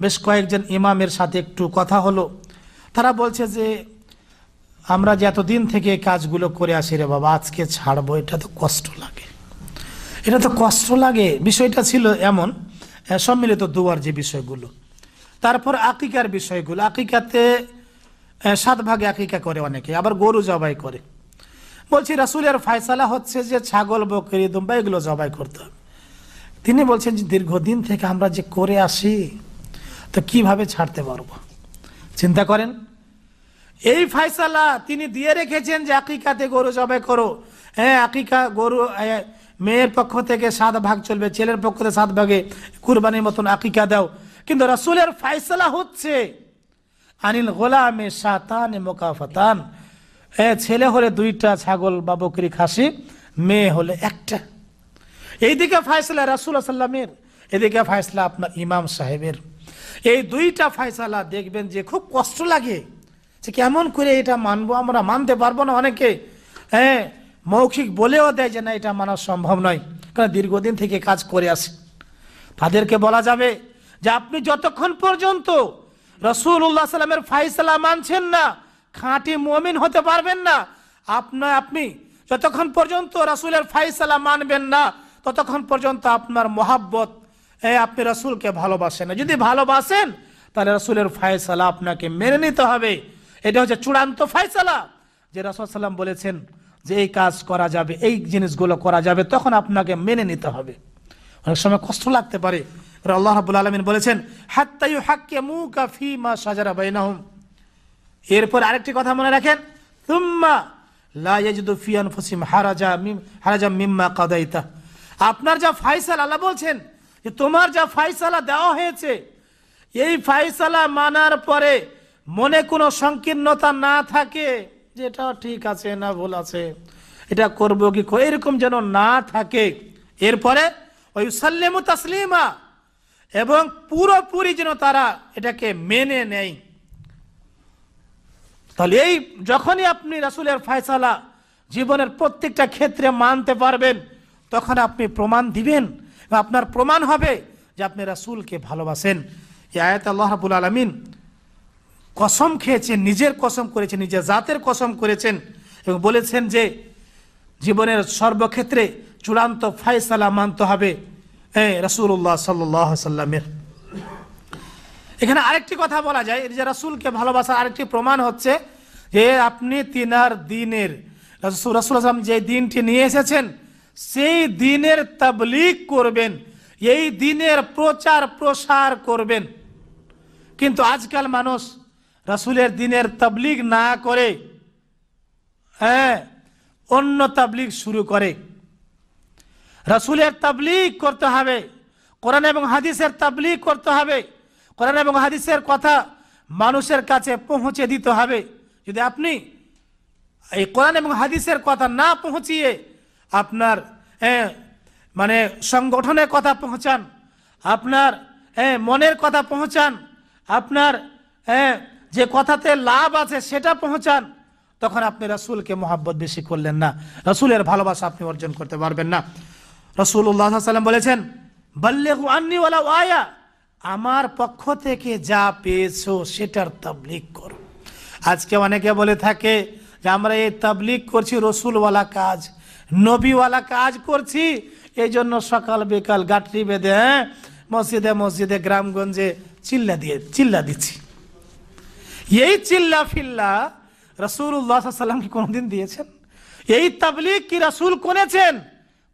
বেশ কয়েকজন ইমামের সাথে একটু কথা হলো, তারা বলছে যে আমরা যে এতদিন থেকে কাজগুলো করে আসি রে বাবা, আজকে ছাড়বো, এটা তো কষ্ট লাগে, এটা তো কষ্ট লাগে। বিষয়টা ছিল এমন, সম্মিলিত দুয়ার যে বিষয়গুলো, তারপর আকিকার বিষয়গুলো, আকিকাতে 7 ভাগে আকিকা করে অনেকে, আবার গরু জবাই করে। বলছি রাসূলের ফয়সালা হচ্ছে যে ছাগল বকরি দুম্বা এগুলো জবাই করতে হবে। তিনি বলছেন যে দীর্ঘদিন থেকে আমরা যে করে আসি, তো কিভাবে ছাড়তে পারবো? চিন্তা করেন, এই ফয়সালা তিনি দিয়ে রেখেছেন যে আকিকাতে গরু জবাই করো, হ্যাঁ আকিকা গরু মেয়ের পক্ষ থেকে 7 ভাগ চলবে, ছেলের পক্ষ থেকে 7 ভাগে কুরবানির মতন আকিকা দাও। কিন্তু রাসূলের ফয়সালা হচ্ছে আনিল গোলামে শাতান মুকাফাতান, ছেলে হলে 2টা ছাগল বা বকরি খাসি, মেয়ে হলে 1টা। এইদিকে ফয়সালা রাসূলুল্লাহ সাল্লামের, এদিকে ফয়সালা আপনার ইমাম সাহেবের। এই দুইটা ফয়সালা দেখবেন যে খুব কষ্ট লাগে, যে কেমন করে এটা মানবো, আমরা মানতে পারবো না। অনেকে মৌখিক বলেও দেয় যে না এটা মানা সম্ভব নয়, কারণ দীর্ঘদিন থেকে কাজ করে আসে। তাদেরকে বলা যাবে যে আপনি যতক্ষণ পর্যন্ত রাসূলুল্লাহ সাল্লামের ফয়সালা মানছেন না, খাঁটি মুমিন হতে পারবেন না। আপনি যতক্ষণ পর্যন্ত রাসূলের ফয়সালা মানবেন না, ততক্ষণ পর্যন্ত আপনার মহাব্বত, আপনি রাসূলকে ভালোবাসেন না। যদি ভালোবাসেন তাহলে রাসূলের ফয়সালা আপনাকে মেনে নিতে হবে। এটা হচ্ছে চূড়ান্ত ফয়সালা, যে রাসূল সাল্লাম বলেছেন যে এই কাজ করা যাবে, এই জিনিসগুলো করা যাবে, তখন আপনাকে মেনে নিতে হবে। অনেক সময় কষ্ট লাগতে পারে। আল্লাহ রাব্বুল আলামিন বলেছেন হাত্তা ইউহাক্কিমুকা ফীমা শাজারা বাইনাহুম। এরপর আরেকটি কথা মনে রাখেন, সুম্মা লা ইয়াজিদু ফি আনফুসিহিম হারাজাম মিম্মা কাদাইতা। আপনার যা ফয়সালা, আল্লাহ বলছেন যে তোমার যা ফয়সালা দেওয়া হয়েছে, এই ফয়সালা মানার পরে মনে কোনো সংকীর্ণতা না থাকে, যে এটা ঠিক আছে না ভুল আছে, এটা করবো কি এরকম যেন না থাকে। এরপরে ওয়ায়ুসাল্লিমু তাসলিমা, এবং পুরোপুরি যেন তারা এটাকে মেনে নেয়। তাহলে এই যখনই আপনি রাসূলের ফয়সালা জীবনের প্রত্যেকটা ক্ষেত্রে মানতে পারবেন, তখন আপনি প্রমাণ দিবেন, আপনার প্রমাণ হবে যে আপনি রাসূলকে ভালোবাসেন। এই আয়াতে আল্লাহ রাব্বুল আলামিন কসম খেয়েছেন, নিজের কসম করেছেন, নিজের জাতের কসম করেছেন, এবং বলেছেন যে জীবনের সর্বক্ষেত্রে চূড়ান্ত ফয়সালা মানতে হবে রাসূলুল্লাহ সাল্লাল্লাহু আলাইহি সাল্লামের। এখানে আরেকটি কথা বলা যায়, যে রাসূলকে ভালোবাসার আরেকটি প্রমাণ হচ্ছে যে আপনি তিনার দিনের, রাসূলুল্লাহ সাল্লাল্লাহু আলাইহি ওয়াসাল্লাম যে দিনটি নিয়ে এসেছেন সেই দিনের তাবলীগ করবেন, এই দিনের প্রচার প্রসার করবেন। কিন্তু আজকাল মানুষ রাসূলের দিনের তাবলীগ না করে অন্য তাবলীগ শুরু করে। রাসূলের তাবলীগ করতে হবে, কোরআন এবং হাদিসের তাবলীগ করতে হবে, কোরআন এবং হাদিসের কথা মানুষের কাছে পৌঁছে দিতে হবে। যদি আপনি এই কোরআন এবং হাদিসের কথা না পৌঁছিয়ে আপনার মানে সংগঠনের কথা পৌঁছান, আপনার মনের কথা পৌঁছান, আপনার যে কথাতে লাভ আছে সেটা পৌঁছান, তখন আপনি রাসূলকে মহব্বত বেশি করলেন না, রাসূলের ভালোবাসা আপনি অর্জন করতে পারবেন না। রাসূলুল্লাহ সাল্লাল্লাহু আলাইহি ওয়াসাল্লাম বলেছেন বাল্লিগু আন্নী ওয়ালাউ আয়া, আমার পক্ষ থেকে যা পেয়েছো সেটার তাবলীগ করো। আজকে অনেকে বলে থাকে যে আমরা এই তাবলীগ করছি, রসুলওয়ালা কাজ, নবীওয়ালা কাজ করছি, এই জন্য সকাল বিকাল গাঁটরি বেঁধে মসজিদে মসজিদে গ্রামগঞ্জে চিল্লা দিচ্ছি। এই চিল্লা ফিল্লা রাসূলুল্লাহ সাল্লাল্লাহু আলাইহি ওয়াসাল্লাম কি কোনোদিন দিয়েছেন? এই তাবলীগ কি রাসূল করেছেন?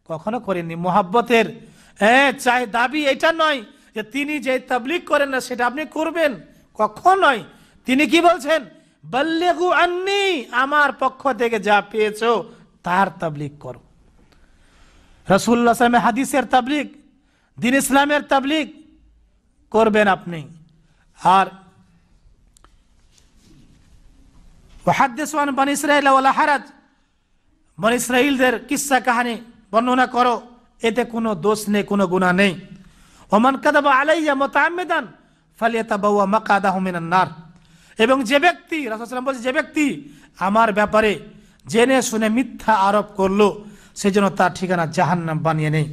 কখনো করেননি। মুহাব্বতের চাই দাবি এটা নয় যে তিনি যে তাবলীগ করেন না সেটা আপনি করবেন, কখনো নয়। তিনি কি বলছেন? বাল্লিগু আন্নী, আমার পক্ষ থেকে যা পেয়েছো তার তাবলীগ করো। রাসূলুল্লাহ সাল্লাল্লাহু আলাইহি ওয়াসাল্লাম হাদিসের তাবলীগ, দ্বীন ইসলামের তাবলীগ করবেন আপনি। আর ওয়াহাদ্দিসু আন বনি ইসরাঈল ওয়ালা হারাজ, বনি ইসরাঈলদের কিসসা কাহিনী বর্ণনা করো, এতে কোনো দোষ নেই, কোনো গুনাহ নেই। ওমান কাযাবা আলাইয়া মুতাআম্মিদান ফালিয়াতাবাওয়া মাকআদাহু মিনান নার, এবং যে ব্যক্তি, রাসূল সাল্লাল্লাহু আলাইহি ওয়াসাল্লাম বলেছে, যে ব্যক্তি আমার ব্যাপারে জেনে শুনে মিথ্যা আরোপ করলো সেজন্য তার ঠিকানা জাহান্নাম বানিয়ে নেই।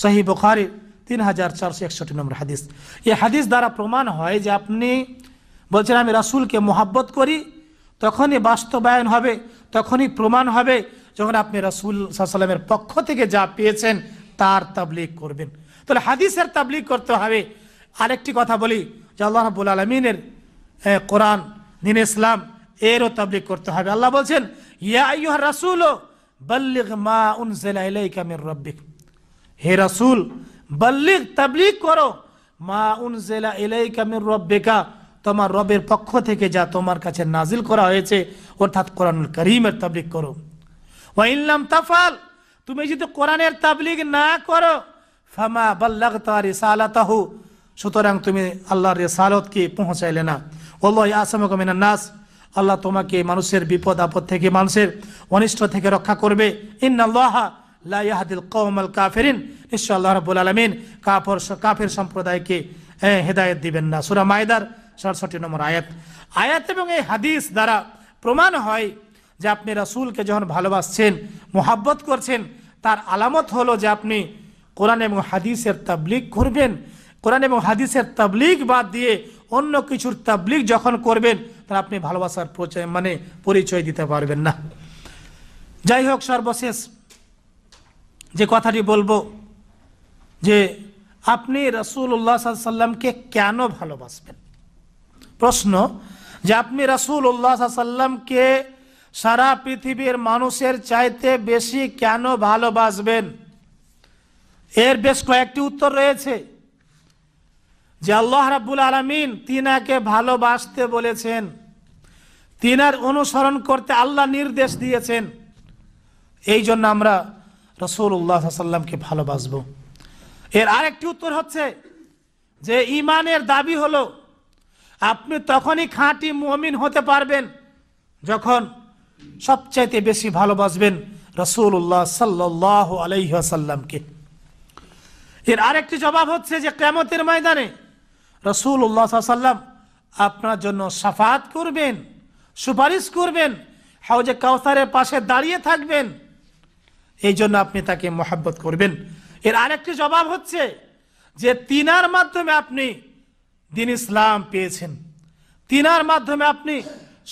সহিহ বুখারী 3461 নম্বর হাদিস। এই হাদিস দ্বারা প্রমাণ হয় যে আপনি বলছেন আমি রাসূলকে মহব্বত করি, তখনই বাস্তবায়ন হবে, তখনই প্রমাণ হবে যখন আপনি রাসূল সাল্লাল্লাহু আলাইহি ওয়াসাল্লামের পক্ষ থেকে যা পেয়েছেন তার তাবলীগ করবেন। তাহলে হাদিসের তাবলীগ করতে হবে। আরেকটি কথা বলি যে আল্লাহ রাব্বুল আলামিনের কোরআন, দ্বীন ইসলাম, এরও তাবলীগ করতে হবে। আল্লাহ বলছেন ইয়া আইয়ুহার রাসূল বাল্লিগ মা উনজিলা ইলাইকা মির রাব্বিক, হে রাসূল বাল্লিগ, তাবলীগ করো, মা উনজিলা ইলাইকা মির রাব্বিকা, তোমার রবের পক্ষ থেকে যা তোমার কাছে নাজিল করা হয়েছে, অর্থাৎ কোরআনুল কারীমের তাবলীগ করো। ওয়া ইন লাম তাফআল, তুমি যদি কোরআনের তাবলীগ না করো, ফামা বাল্লাগতা রিসালাতাহু, সুতরাং তুমি আল্লাহর রিসালাতকে পৌঁছাইলে না। আল্লাহু ইয়াসিমুকা মিনান নাস, আল্লাহ তোমাকে মানুষের বিপদ আপদ থেকে, মানুষের অনিষ্ট থেকে রক্ষা করবে। ইন্নাল্লাহা লা ইয়াহদিল কওমাল কাফিরিন, নিশ্চয় আল্লাহ রাব্বুল আলামিন কাফের সম্প্রদায়কে হেদায়েত দিবেন না। সূরা মাইদার ৬৭ নম্বর আয়াত এবং এই হাদিস দ্বারা প্রমাণ হয় যে আপনি রাসূলকে যখন ভালোবাসছেন, মোহাব্বত করছেন, তার আলামত হলো যে আপনি কোরআন এবং হাদিসের তাবলীগ করবেন। কোরআন এবং হাদিসের তাবলীগ বাদ দিয়ে অন্য কিছুর তাবলীগ যখন করবেন, তাহলে আপনি ভালোবাসার পরিচয় দিতে পারবেন না। যাই হোক, সর্বশেষ যে কথাটি বলবো যে আপনি রাসূলুল্লাহ সাল্লাল্লাহু আলাইহি ওয়াসাল্লামকে কেন ভালোবাসবেন। প্রশ্ন যে আপনি রাসূলুল্লাহ সাল্লাল্লাহু আলাইহি ওয়াসাল্লামকে সারা পৃথিবীর মানুষের চাইতে বেশি কেন ভালোবাসবেন। এর বেশ কয়েকটি উত্তর রয়েছে। যে আল্লাহ রাব্বুল আলামিন তিনাকে ভালোবাসতে বলেছেন, তিনার অনুসরণ করতে আল্লাহ নির্দেশ দিয়েছেন, এই জন্য আমরা রাসূলুল্লাহ সাল্লাল্লাহু আলাইহি ওয়াসাল্লামকে ভালোবাসবো। এর আরেকটি উত্তর হচ্ছে যে ঈমানের দাবি হলো আপনি তখনই খাঁটি মুমিন হতে পারবেন যখন সবচাইতে বেশি ভালোবাসবেন রাসূলুল্লাহ সাল্লাল্লাহু আলাইহি ওয়াসাল্লামকে। এর আরেকটি জবাব হচ্ছে যে কিয়ামতের ময়দানে রাসূলুল্লাহ সাল্লাল্লাহু আলাইহি ওয়াসাল্লাম আপনার জন্য শাফাআত করবেন, সুপারিশ করবেন, হাউজে কাউসারের পাশে দাঁড়িয়ে থাকবেন, এই জন্য আপনি তাকে মহব্বত করবেন। এর আরেকটি জবাব হচ্ছে যে তিনার মাধ্যমে আপনি দ্বীন ইসলাম পেয়েছেন, তিনার মাধ্যমে আপনি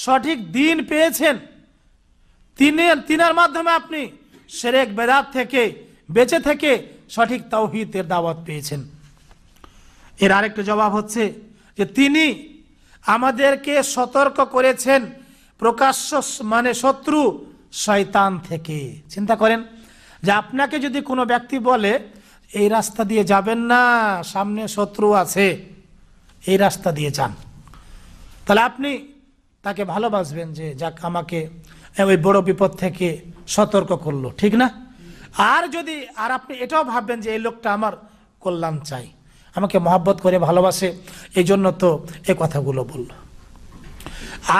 সঠিক দ্বীন পেয়েছেন, তিনার মাধ্যমে আপনি শিরক বেদাত থেকে বেঁচে থেকে সঠিক তাওহীদের দাওয়াত পেয়েছেন। এর আরেকটা জবাব হচ্ছে যে তিনি আমাদেরকে সতর্ক করেছেন প্রকাশ্য শত্রু শয়তান থেকে। চিন্তা করেন যে আপনাকে যদি কোনো ব্যক্তি বলে এই রাস্তা দিয়ে যাবেন না, সামনে শত্রু আছে, এই রাস্তা দিয়ে যান, তাহলে আপনি তাকে ভালোবাসবেন যে যাক আমাকে ওই বড় বিপদ থেকে সতর্ক করলো, ঠিক না? আর আপনি এটাও ভাববেন যে এই লোকটা আমার কল্যাণ চাই, আমাকে মহব্বত করে ভালোবাসে, এই জন্য তো এই কথাগুলো বলল।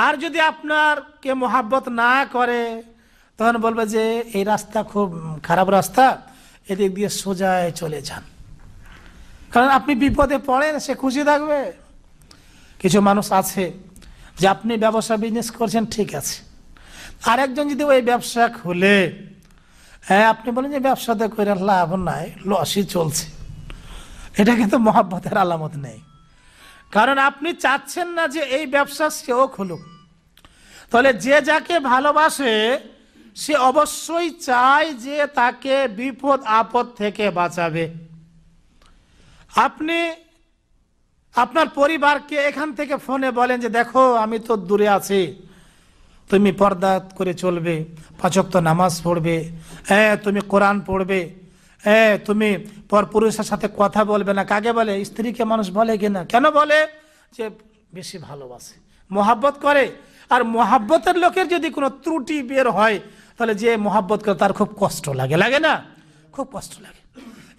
আর যদি আপনারকে মহব্বত না করে তখন বলবে যে এই রাস্তা খুব খারাপ রাস্তা, এদিক দিয়ে সোজায় চলে যান, কারণ আপনি বিপদে পড়েন, সে খুশি থাকবে। কিছু মানুষ আছে যে আপনি ব্যবসা বিজনেস করছেন, ঠিক আছে, আরেকজন যদি ওই ব্যবসা খুলে, আপনি বলেন যে ব্যবসাতে করে লাভ নাই, লসই চলছে, এটা কিন্তু মহব্বতের আলামত নেই, কারণ আপনি চাচ্ছেন না যে এই ব্যবসা সেও খুলুক। তাহলে যে যাকে ভালোবাসে সে অবশ্যই চায় যে তাকে বিপদ আপদ থেকে বাঁচাবে। আপনি আপনার পরিবারকে এখান থেকে ফোনে বলেন যে দেখো আমি তো দূরে আছি, তুমি পর্দা করে চলবে, 5 ওয়াক্ত নামাজ পড়বে, তুমি কোরআন পড়বে, তুমি পরপুরুষের সাথে কথা বলবে না। কাকে বলে? স্ত্রীকে মানুষ বলে কিনা? কেন বলে? যে বেশি ভালোবাসে, মহাব্বত করে। আর মহাব্বতের লোকের যদি কোনো ত্রুটি বের হয় তাহলে যে মহাব্বত করে তার খুব কষ্ট লাগে, লাগে না? খুব কষ্ট লাগে।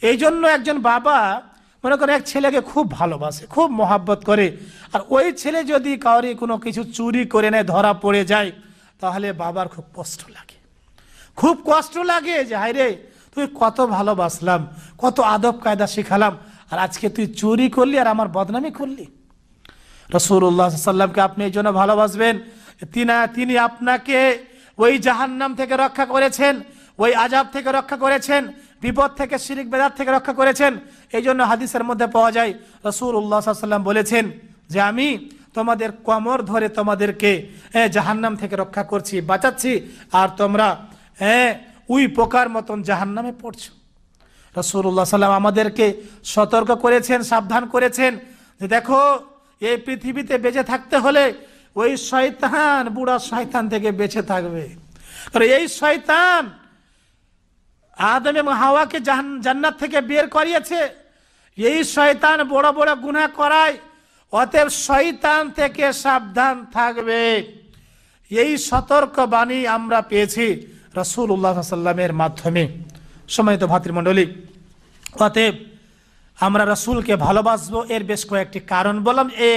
এই জন্য একজন বাবা মনে করে এক ছেলেকে খুব ভালোবাসে, খুব মহাব্বত করে, আর ওই ছেলে যদি কাউরি কোনো কিছু চুরি করে নেয়, ধরা পড়ে যায়, তাহলে বাবার খুব কষ্ট লাগে, খুব কষ্ট লাগে যে হায় রে, তুই কত ভালোবাসলাম, কত আদব কায়দা শিখালাম, আর আজকে তুই চুরি করলি আর আমার বদনামি করলি। রাসূলুল্লাহ সাল্লাল্লাহু আলাইহি ওয়াসাল্লামকে আপনি এই জন্য ভালোবাসবেন, তিনি আপনাকে ওই জাহান্নাম থেকে রক্ষা করেছেন, ওই আযাব থেকে রক্ষা করেছেন, বিপদ থেকে, শিরক বেদাত থেকে রক্ষা করেছেন। এই জন্য হাদিসের মধ্যে পাওয়া যায় রাসূলুল্লাহ সাল্লাল্লাহু আলাইহি ওয়াসাল্লাম বলেছেন যে আমি তোমাদের কোমর ধরে তোমাদেরকে জাহান্নাম থেকে রক্ষা করছি, বাঁচাচ্ছি, আর তোমরা উই পোকার মতন জাহান্নামে পড়ছো। রাসূলুল্লাহ সাল্লাল্লাহু আলাইহি ওয়াসাল্লাম আমাদেরকে সতর্ক করেছেন, সাবধান করেছেন যে দেখো এই পৃথিবীতে বেঁচে থাকতে হলে ওই শয়তান, বুড়া শয়তান থেকে বেঁচে থাকবে। কারণ এই শয়তান আদম এবং হাওয়াকে জান্নাত থেকে বের করিয়েছে, এই শয়তান বড় বড় গুনাহ করায়, অতএব শয়তান থেকে সাবধান থাকবে। এই সতর্ক বাণী আমরা পেয়েছি রাসূলুল্লাহ সাল্লাল্লাহু আলাইহি ওয়াসাল্লামের মাধ্যমে। সম্মানিত ভাতৃমণ্ডলী, অতএব আমরা রাসূলকে ভালোবাসবো, এর বেশ কয়েকটি কারণ বললাম, এই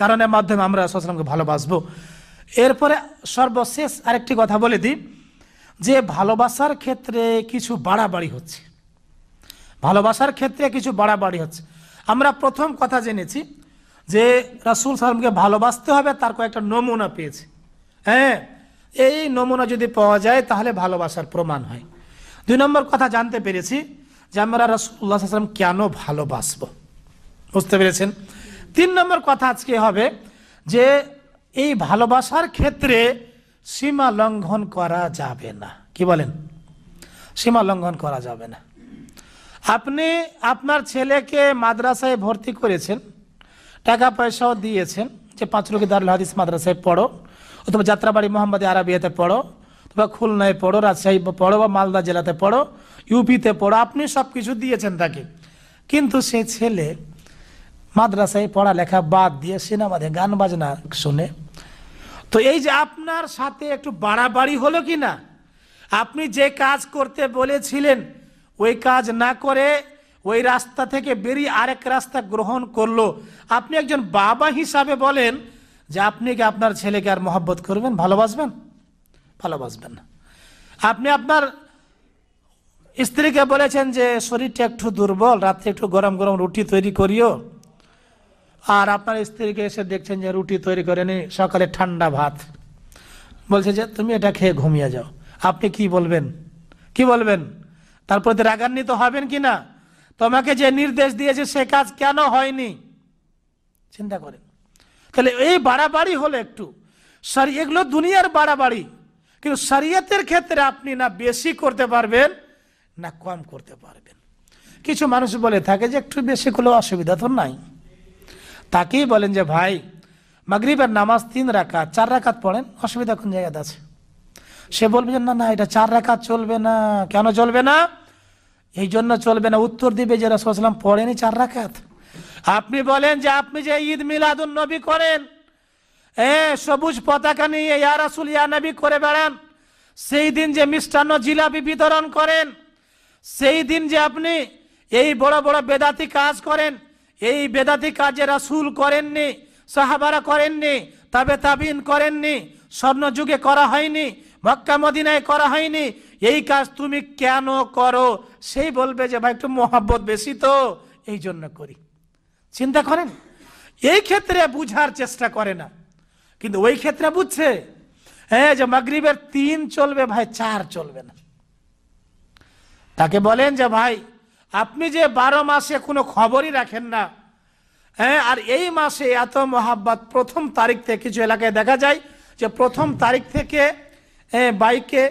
কারণের মাধ্যমে আমরা রাসূলকে ভালোবাসবো। এরপরে সর্বশেষ আরেকটি কথা বলে দিই যে ভালোবাসার ক্ষেত্রে কিছু বাড়াবাড়ি হচ্ছে, ভালোবাসার ক্ষেত্রে কিছু বাড়াবাড়ি হচ্ছে। আমরা প্রথম কথা জেনেছি যে রাসূল সাল্লামকে ভালোবাসতে হবে, তার কয়েকটা নমুনা পেয়েছি। হ্যাঁ, এই নমুনা যদি পাওয়া যায় তাহলে ভালোবাসার প্রমাণ হয়। 2 নম্বর কথা জানতে পেরেছি যে আমরা রাসূলুল্লাহ সাল্লাল্লাহু আলাইহি ওয়াসাল্লাম কেন ভালোবাসবো, বুঝতে পেরেছেন। 3 নম্বর কথা আজকে হবে যে এই ভালোবাসার ক্ষেত্রে সীমা লঙ্ঘন করা যাবে না। কি বলেন? সীমা লঙ্ঘন করা যাবে না। আপনি আপনার ছেলেকে মাদ্রাসায় ভর্তি করেছেন, টাকা পয়সাও দিয়েছেন যে 5 রুকি দারুল হাদিস মাদ্রাসায় পড়ো, অথবা যাত্রাবাড়ি মোহাম্মদী আরাবিয়াতে পড়ো, অথবা খুলনায় পড়ো, রাজশাহী পড়ো, বা মালদা জেলাতে পড়ো, ইউপিতে পড়ো, আপনি সব কিছু দিয়েছেন তাকে। কিন্তু সে ছেলে মাদ্রাসায় পড়ালেখা বাদ দিয়ে সিনেমা দেখে, গান বাজনা শুনে, তো এই যে আপনার সাথে একটু বাড়াবাড়ি হলো কি না? আপনি যে কাজ করতে বলেছিলেন ওই কাজ না করে ওই রাস্তা থেকে বেরিয়ে আরেক রাস্তা গ্রহণ করলো। আপনি একজন বাবা হিসাবে বলেন যে আপনি কি আপনার ছেলেকে আর মহব্বত করবেন, ভালোবাসবেন? ভালোবাসবেন না। আপনি আপনার স্ত্রীকে বলেছেন যে শরীরটা একটু দুর্বল, রাত্রে একটু গরম গরম রুটি তৈরি করিও, আর আপনার স্ত্রীকে এসে দেখছেন যে রুটি তৈরি করেনি, সকালে ঠান্ডা ভাত, বলছে যে তুমি এটা খেয়ে ঘুমিয়ে যাও। আপনি কি বলবেন? কি বলবেন? তার প্রতি রাগান্বিত হবেন কি না? তোমাকে যে নির্দেশ দিয়েছে সে কাজ কেন হয়নি? চিন্তা করেন। তাহলে এই বাড়াবাড়ি হলো একটু, এগুলো দুনিয়ার বাড়াবাড়ি, কিন্তু শরীয়তের ক্ষেত্রে আপনি না বেশি করতে পারবেন না কম করতে পারবেন। কিছু মানুষ বলে থাকে যে একটু বেশি করলে অসুবিধা তো নাই। তাকেই বলেন যে ভাই মাগরিবের নামাজ 3 রাকাত 4 রাকাত পড়েন, অসুবিধা কোন জায়গাতে আছে? সে বলবে যে না না, এটা 4 রাকাত চলবে না। কেন চলবে না? এই জন্য চলবে না, উত্তর দিবে যে রাসূল সাল্লাল্লাহু আলাইহি ওয়াসাল্লাম পড়েনি 4 রাকাত। আপনি বলেন যে আপনি যে ঈদ মিলাদুন নবী করেন, সবুজ পতাকা নিয়ে ইয়া রাসূল ইয়া নবী করে বেড়ান, সেই দিন যে মিষ্টান্ন জিলাপি বিতরণ করেন, সেই দিন যে আপনি এই বড় বড় বেদাতি কাজ করেন, এই বেদাতি কাজে রাসূল করেননি, সাহাবারা করেননি, তাবে তাবিন করেননি, স্বর্ণ যুগে করা হয়নি, মক্কা মদিনায় করা হয়নি, এই কাজ তুমি কেন করো? সেই বলবে যে ভাই একটু মহব্বত বেশি তো এই জন্য করি। চিন্তা করেন, এই ক্ষেত্রে বুঝার চেষ্টা করে না, কিন্তু ওই ক্ষেত্রে বুঝছে যে মাগরিবের 3 চলবে ভাই, 4 চলবে না। তাকে বলেন যে ভাই আপনি যে 12 মাসে কোনো খবরই রাখেন না, আর এই মাসে এত মহাব্বত, প্রথম তারিখ থেকে কিছু এলাকায় দেখা যায় যে প্রথম তারিখ থেকে বাইকে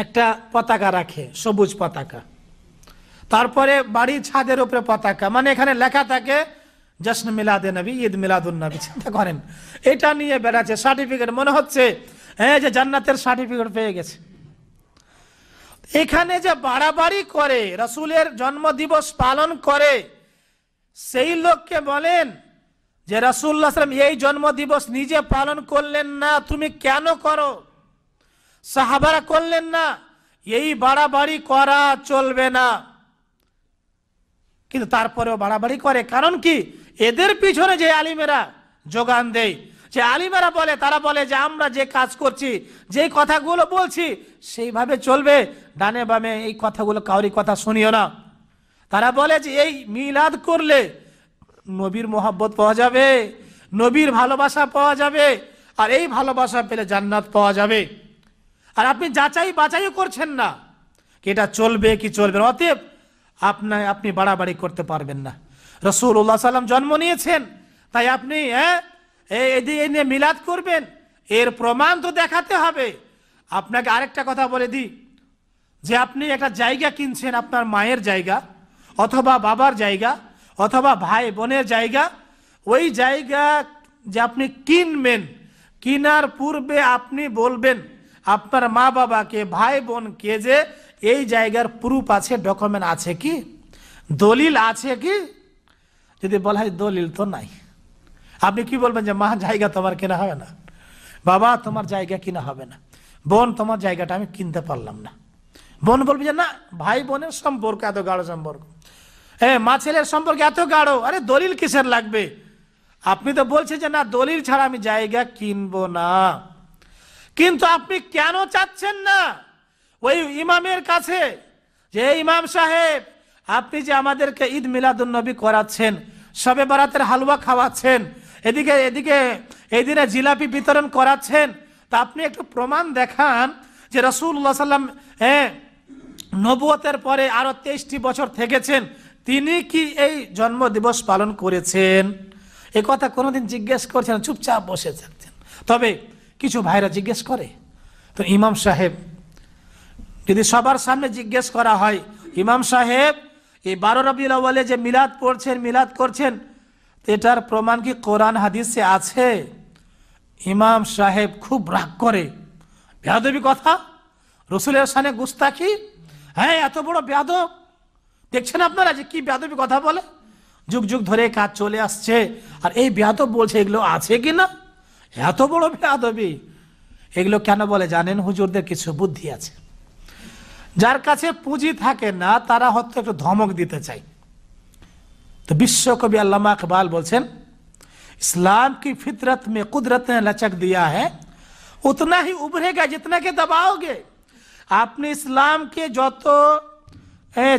একটা পতাকা রাখে, সবুজ পতাকা, তারপরে বাড়ির ছাদের উপরে পতাকা, মানে এখানে লেখা থাকে জশ্ন মিলাদে নবী, ঈদ মিলাদুন নবী। চিন্তা করেন, এটা নিয়ে বেড়াচ্ছে সার্টিফিকেট, মনে হচ্ছে যে জান্নাতের সার্টিফিকেট পেয়ে গেছে। এখানে যে বাড়াবাড়ি করে, রাসূলের জন্মদিবস পালন করে, সেই লোককে বলেন যে রাসূলুল্লাহ সাল্লাল্লাহু আলাইহি ওয়াসাল্লাম এই জন্মদিবস নিজে পালন করলেন না, তুমি কেন করো? সাহাবারা করলেন না, এই বাড়াবাড়ি করা চলবে না। কিন্তু তারপরেও বাড়াবাড়ি করে, কারণ কি? এদের পিছনে যে আলিমেরা যোগান দেয়, যে আলিমেরা বলে, তারা বলে যে আমরা যে কাজ করছি, যে কথাগুলো বলছি সেইভাবে চলবে, ডানে বামে এই কথাগুলো কাউরি কথা শুনিও না। তারা বলে যে এই মিলাদ করলে নবীর মোহাব্বত পাওয়া যাবে, নবীর ভালোবাসা পাওয়া যাবে, আর এই ভালোবাসা পেলে জান্নাত পাওয়া যাবে। আর আপনি যাচাই বাছাই করছেন না এটা চলবে কি চলবে না, অতএব আপনি বাড়াবাড়ি করতে পারবেন না। রাসূলুল্লাহ সাল্লাল্লাহু আলাইহি ওয়াসাল্লাম জন্ম নিয়েছেন, তাই আপনি এই নিয়ে মিলাদ করবেন, এর প্রমাণ তো দেখাতে হবে। আপনাকে আরেকটা কথা বলে দিই, যে আপনি একটা জায়গা কিনছেন, আপনার মায়ের জায়গা অথবা বাবার জায়গা অথবা ভাই বোনের জায়গা, ওই জায়গা যে আপনি কিনবেন, কিনার পূর্বে আপনি বলবেন আপনার মা বাবাকে, ভাই বোনকে, যে এই জায়গার প্রুফ আছে, ডকুমেন্ট আছে কি, দলিল আছে কি? যদি বলা হয় দলিল তো নাই, আপনি কি বলবেন? যে মা জায়গা তোমার কেনা হবে না, বাবা তোমার জায়গা কিনা হবে না, বোন তোমার জায়গাটা আমি কিনতে পারলাম না। বোন বলবে যে না, ভাই বোনের সম্পর্ক এত গাঢ় সম্পর্ক, মা ছেলের সম্পর্ক এত গাঢ়, আরে দলিল কিসের লাগবে? আপনি তো বলছেন যে না, দলিল ছাড়া আমি জায়গা কিনবো না। কিন্তু আপনি কেন চাচ্ছেন না ওই ইমামের কাছে যে ইমাম সাহেব আপনি যে আমাদেরকে ঈদ মিলাদুন নবী করাচ্ছেন, শবে বরাতের হালুয়া খাওয়াচ্ছেন, এদিকে এদিকে এই দিনে জিলাপি বিতরণ করাচ্ছেন, তা আপনি একটু প্রমাণ দেখান যে রাসূলুল্লাহ সাল্লাম নবুয়তের পরে আরো 23টি বছর থেকেছেন, তিনি কি এই জন্ম দিবস পালন করেছেন? এই কথা কোনোদিন জিজ্ঞেস করছেন, চুপচাপ বসে থাকছেন। তবে কিছু ভাইরা জিজ্ঞেস করে, তো ইমাম সাহেব যদি সবার সামনে জিজ্ঞেস করা হয়, ইমাম সাহেব এই 12 রবিউল আউয়ালে যে মিলাদ পড়ছেন, মিলাদ করছেন, এটার প্রমাণ কি কোরআন হাদিসে আছে? ইমাম সাহেব খুব রাগ করে, বেয়াদবি কথা, রসুলের সামনে গুস্তাখি, হ্যাঁ এত বড় বেয়াদব, দেখছেন আপনারা যে কি বেয়াদবি কথা বলে, যুগ যুগ ধরে কাজ চলে আসছে, আর এই বেয়াদব বলছে এগুলো আছে কিনা, এত বড় বেয়াদবি। এগুলো কেন বলে জানেন? হুজুরদের কিছু বুদ্ধি আছে, যার কাছে পুঁজি থাকে না তারা হয়তো একটু ধমক দিতে চায়। তো বিশ্বকবি আল্লামা ইকবাল বলছেন, इस्लाम की फितरत में कुदरत ने लचक दिया है, उतना ही उभरेगा जितना के दबाओगे। আপনি ইসলামকে যত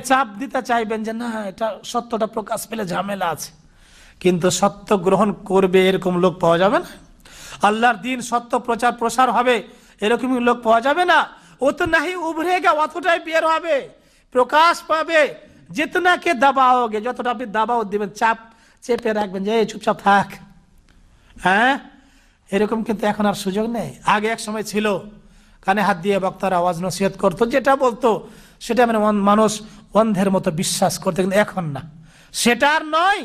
চাপ দিতে চাইবেন যে না এটা সত্যটা প্রকাশ পেলে ঝামেলা আছে, কিন্তু সত্য গ্রহণ করবে এরকম লোক পাওয়া যাবে না। আল্লাহর দিন সত্য প্রচার প্রসার হবে এরকম লোক পাওয়া যাবে না। উতনা হি উভরেগা, অতটাই বের হবে, প্রকাশ পাবে। জিতনাকে দাবাওগে, যতটা আপনি দাবাও দিবেন, চাপ চেপে রাখবেন যে চুপচাপ থাক, হ্যাঁ, এরকম কিন্তু এখন আর সুযোগ নেই। আগে এক সময় ছিল কানে হাত দিয়ে বক্তার আওয়াজ নসিহত করতো, যেটা বলতো সেটা মানে মানুষ অন্ধের মতো বিশ্বাস করতে, কিন্তু এখন না, সেটা আর নয়।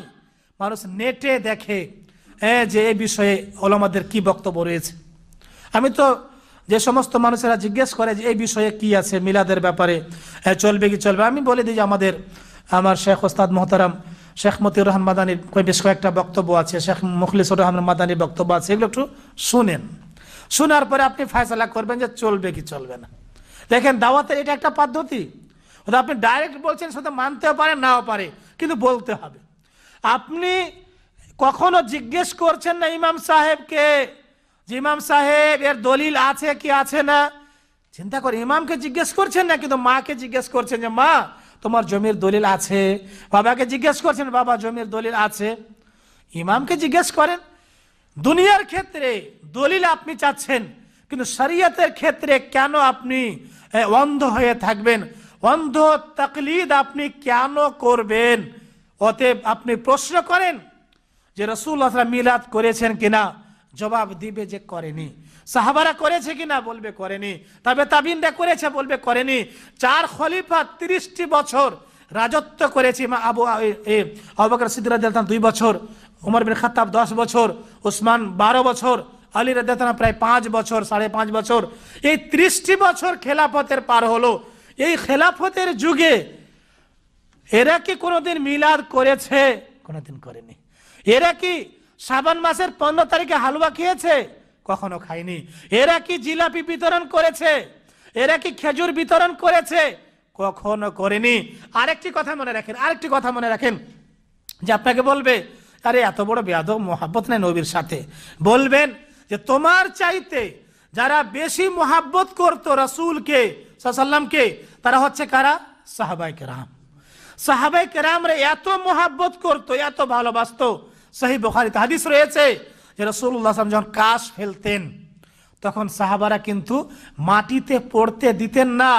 মানুষ নেটে দেখে যে এই বিষয়ে ওলামাদের কি বক্তব্য রয়েছে। আমি তো যে সমস্ত মানুষেরা জিজ্ঞেস করে যে এই বিষয়ে কি আছে, মিলাদের ব্যাপারে চলবে কি চলবে, আমি বলে দিই যে আমার শেখ ওস্তাদ মোহতারাম শেখ মতিউর রহমান মাদানির বেশ কয়েকটা বক্তব্য আছে, শেখ মুখলিসুর রহমান মাদানির বক্তব্য আছে, এগুলো একটু শুনেন, শোনার পরে আপনি ফয়সালা করবেন যে চলবে কি চলবে না। দেখেন দাওয়াতের এটা একটা পদ্ধতি, আপনি ডাইরেক্ট বলছেন সেটা মানতেও পারে নাও পারে, কিন্তু বলতে হবে। আপনি কখনো জিজ্ঞেস করছেন না ইমাম সাহেবকে যে ইমাম সাহেব এর দলিল আছে কি আছে না, চিন্তা করে ইমামকে জিজ্ঞেস করছেন না, কিন্তু মাকে জিজ্ঞেস করছেন যে মা তোমার জমির দলিল আছে, বাবাকে জিজ্ঞেস করছেন বাবা জমির দলিল আছে। ইমামকে জিজ্ঞেস করেন। দুনিয়ার ক্ষেত্রে দলিল আপনি চাচ্ছেন, কিন্তু শরীয়তের ক্ষেত্রে কেন আপনি অন্ধ হয়ে থাকবেন? অন্ধ তাকলিদ আপনি কেন করবেন? অতএব আপনি প্রশ্ন করেন যে রাসূলুল্লাহ সাল্লাল্লাহু আলাইহি ওয়াসাল্লাম মিলাদ করেছেন কিনা, জবাব দিবে যে করেনি। সাহাবারা করেছে কিনা, বলবে করেনি। তবে তাবিনরা করেছে, বলবে করেনি। 4 খলিফা 30টি বছর রাজত্ব করেছে। আবু বকর সিদ্দিক রাদিয়াল্লাহু আনহু 2 বছর, উমর বিন খাত্তাব 10 বছর, উসমান 12 বছর, আলী রাদিয়াল্লাহু আনহু প্রায় 5 বছর, 5.5 বছর। এই 30টি বছর খেলাফতের পার হলো। এই খেলাফতের যুগে এরা কি কোনোদিন মিলাদ করেছে? কোনোদিন করেনি। এরা কি শাবান মাসের 15 তারিখে হালুয়া খেয়েছে? কখনো খায়নি। এরা কি জিলাপি বিতরণ করেছে? এরা কি খেজুর বিতরণ করেছে? কখনো করেনি। আরেকটি কথা মনে রাখেন, যে আপনাকে বলবে আরে এত বড় বেয়াদব, মোহাব্বত নাই নবীর সাথে। বলবেন যে তোমার চাইতে যারা বেশি মোহাব্বত করতো রাসূলকে সাল্লাল্লাহু আলাইহি ওয়াসাল্লামকে, তারা হচ্ছে কারা? সাহাবায়ে কেরাম। সাহাবায়ে কেরামরা এত মোহাব্বত করতো, এত ভালোবাসতো। সহিহ বুখারীতে হাদিস রয়েছে যে রাসূলুল্লাহ সাল্লাল্লাহু আলাইহি ওয়াসাল্লাম যখন কাশ ফেলতেন তখন সাহাবারা কিন্তু মাটিতে পড়তে দিতেন না,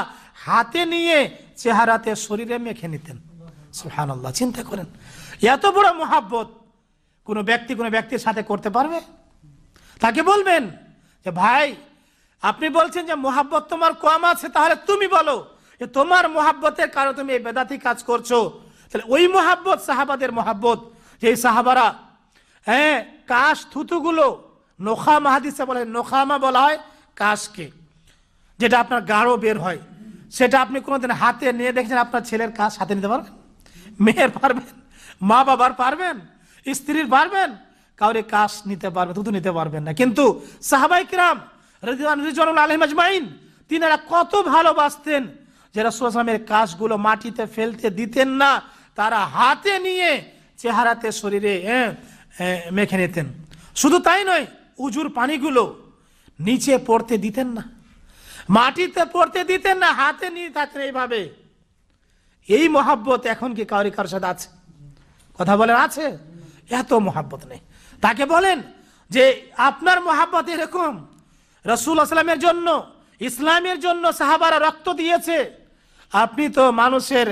হাতে নিয়ে চেহারাতে শরীরে মেখে নিতেন। সুবহানাল্লাহ, চিন্তা করেন, এত বড় মোহাব্বত কোনো ব্যক্তির সাথে করতে পারবে? তাকে বলবেন যে ভাই আপনি বলছেন যে মোহাব্বত তোমার কম আছে, তাহলে তুমি বলো যে তোমার মোহাব্বতের কারণে তুমি এই বেদাতি কাজ করছো। তাহলে ওই মোহাব্বত সাহাবাদের মোহাব্বত, যে সাহাবারা কাশ থুতুগুলো নোখামা, হাদিসে বলে নোখামা বলা হয় কাশকে, যেটা আপনার গাঢ় বের হয়, সেটা আপনি কোনোদিন হাতে নিয়ে দেখেছেন? আপনার ছেলের কাশ হাতে নিতে পারবেন? মেয়ের পারবেন? মা বাবার পারবেন? স্ত্রীর পারবেন? কাউরে কাশ নিতে পারবেন, থুতু নিতে পারবেন না। কিন্তু সাহাবায়ে কিরাম রিজওয়ানুল্লাহি আলাইহিম আজমাইন তিনারা কত ভালোবাসতেন যে রাসূলুল্লাহ সাল্লাল্লাহু আলাইহি ওয়াসাল্লামের কাশগুলো মাটিতে ফেলতে দিতেন না, তারা হাতে নিয়ে চেহারাতে শরীরে মেখে নিতেন। শুধু তাই নয়, উজুর পানিগুলো নিচে পড়তে দিতেন না। মাটিতে পড়তে দিতেন না, হাতে নিয়ে থাকতেন এইভাবে। এই মহাব্বত এখন কি কারোর সাথে আছে? কথা বলেন আছে? এত মহাব্বত নেই। তাকে বলেন যে আপনার মহাব্বত এরকম, রাসূল সাল্লামের জন্য, ইসলামের জন্য সাহাবারা রক্ত দিয়েছে, আপনি তো মানুষের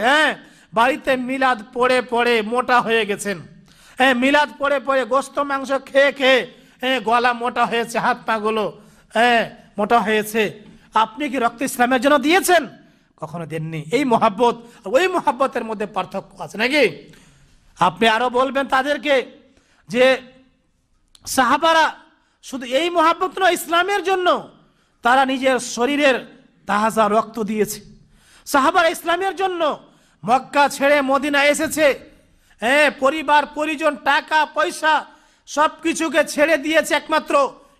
বাড়িতে মিলাদ পড়ে পড়ে মোটা হয়ে গেছেন। মিলাদ পড়ে পড়ে গোস্ত মাংস খেয়ে খেয়ে গলা মোটা হয়েছে, হাত পা গুলো মোটা হয়েছে। আপনি কি রক্ত ইসলামের জন্য দিয়েছেন? কখনো দেননি। এই মহাব্বত ওই মহাব্বতের মধ্যে পার্থক্য আছে নাকি? আপনি আরো বলবেন তাদেরকে যে সাহাবারা শুধু এই মহাব্বত নয়, ইসলামের জন্য তারা নিজের শরীরের তাজা রক্ত দিয়েছে। সাহাবারা ইসলামের জন্য মক্কা ছেড়ে মদিনা এসেছে, পরিবার পরিজন টাকা পয়সা সবকিছুকে ছেড়ে দিয়েছে একমাত্র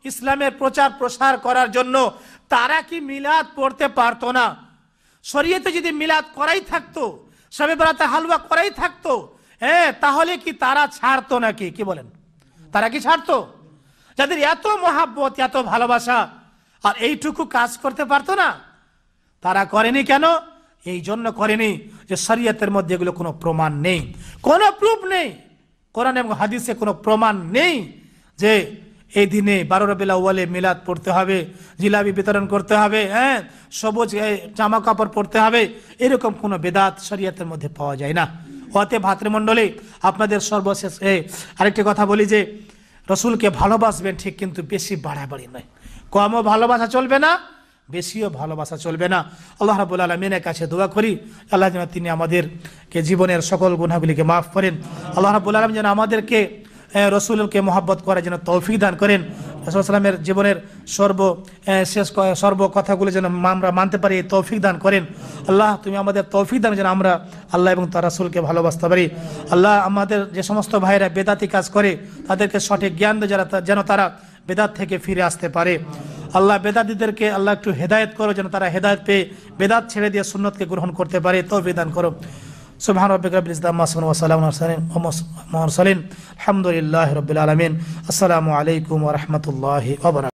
ইসলামের প্রচার প্রসার করার জন্য। তারা কি মিলাদ পড়তে পারতো না? শরীয়তে যদি মিলাদ করাই থাকতো, শবে বরাতে হালুয়া করাই থাকতো, তাহলে কি তারা ছাড়তো নাকি? কি বলেন? তারা কি ছাড়তো? যাদের এত মহাব্বত, এত ভালোবাসা, আর এইটুকু কাজ করতে পারতো না? তারা করেনি কেন? এই জন্য করেনি যে শরীয়তের মধ্যে এগুলো কোনো প্রমাণ নেই, কোনো প্রুফ নেই, কোরআন এবং হাদিসে কোনো প্রমাণ নেই যে এই দিনে 12 রবিউল আউয়ালে মিলাদ পড়তে হবে, জিলাপি বিতরণ করতে হবে, সবুজ জামা কাপড় পরতে হবে, এরকম কোনো বেদাত শরীয়তের মধ্যে পাওয়া যায় না। অতএব ভাতৃমণ্ডলী, আপনাদের সর্বশেষ আরেকটি কথা বলি যে রসুলকে ভালোবাসবেন ঠিক, কিন্তু বেশি বাড়াবাড়ি নয়। কমও ভালোবাসা চলবে না, বেশিও ভালোবাসা চলবে না। আল্লাহ রাব্বুল আলামিনের কাছে দোয়া করি আল্লাহ যেন তিনি আমাদেরকে জীবনের সকল গুনাহগুলিকে মাফ করেন। আল্লাহ রাব্বুল আলামিন যেন আমাদেরকে রসুলকে মহব্বত করার জন্য তৌফিক দান করেন। রাসূল সাল্লামের জীবনের সর্ব কথাগুলো যেন আমরা মানতে পারি, তৌফিক দান করেন। আল্লাহ তুমি আমাদের তৌফিক দান যেন আমরা আল্লাহ এবং তার রাসূলকে ভালোবাসতে পারি। আল্লাহ আমাদের যে সমস্ত ভাইরা বেদাতি কাজ করে তাদেরকে সঠিক জ্ঞান দেয় যেন তারা বেদাত থেকে ফিরে আসতে পারে। আল্লাহ বেদাতিদেরকে আল্লাহ একটু হেদায়েত করো, যেন তারা হেদায়েত পেয়ে বেদাত ছেড়ে দিয়ে সুন্নতকে গ্রহণ করতে পারে, তৌফিক দান করো। সুবহান রাব্বিকা রাব্বিল ইজ্জাতি আম্মা ইয়াসিফুন ওয়া সালামুন আলাল মুরসালিন আলহামদুলিল্লাহি রাব্বিল আলামিন। আসসালামু আলাইকুম ওয়া রাহমাতুল্লাহি ওয়া বারাকাতুহু।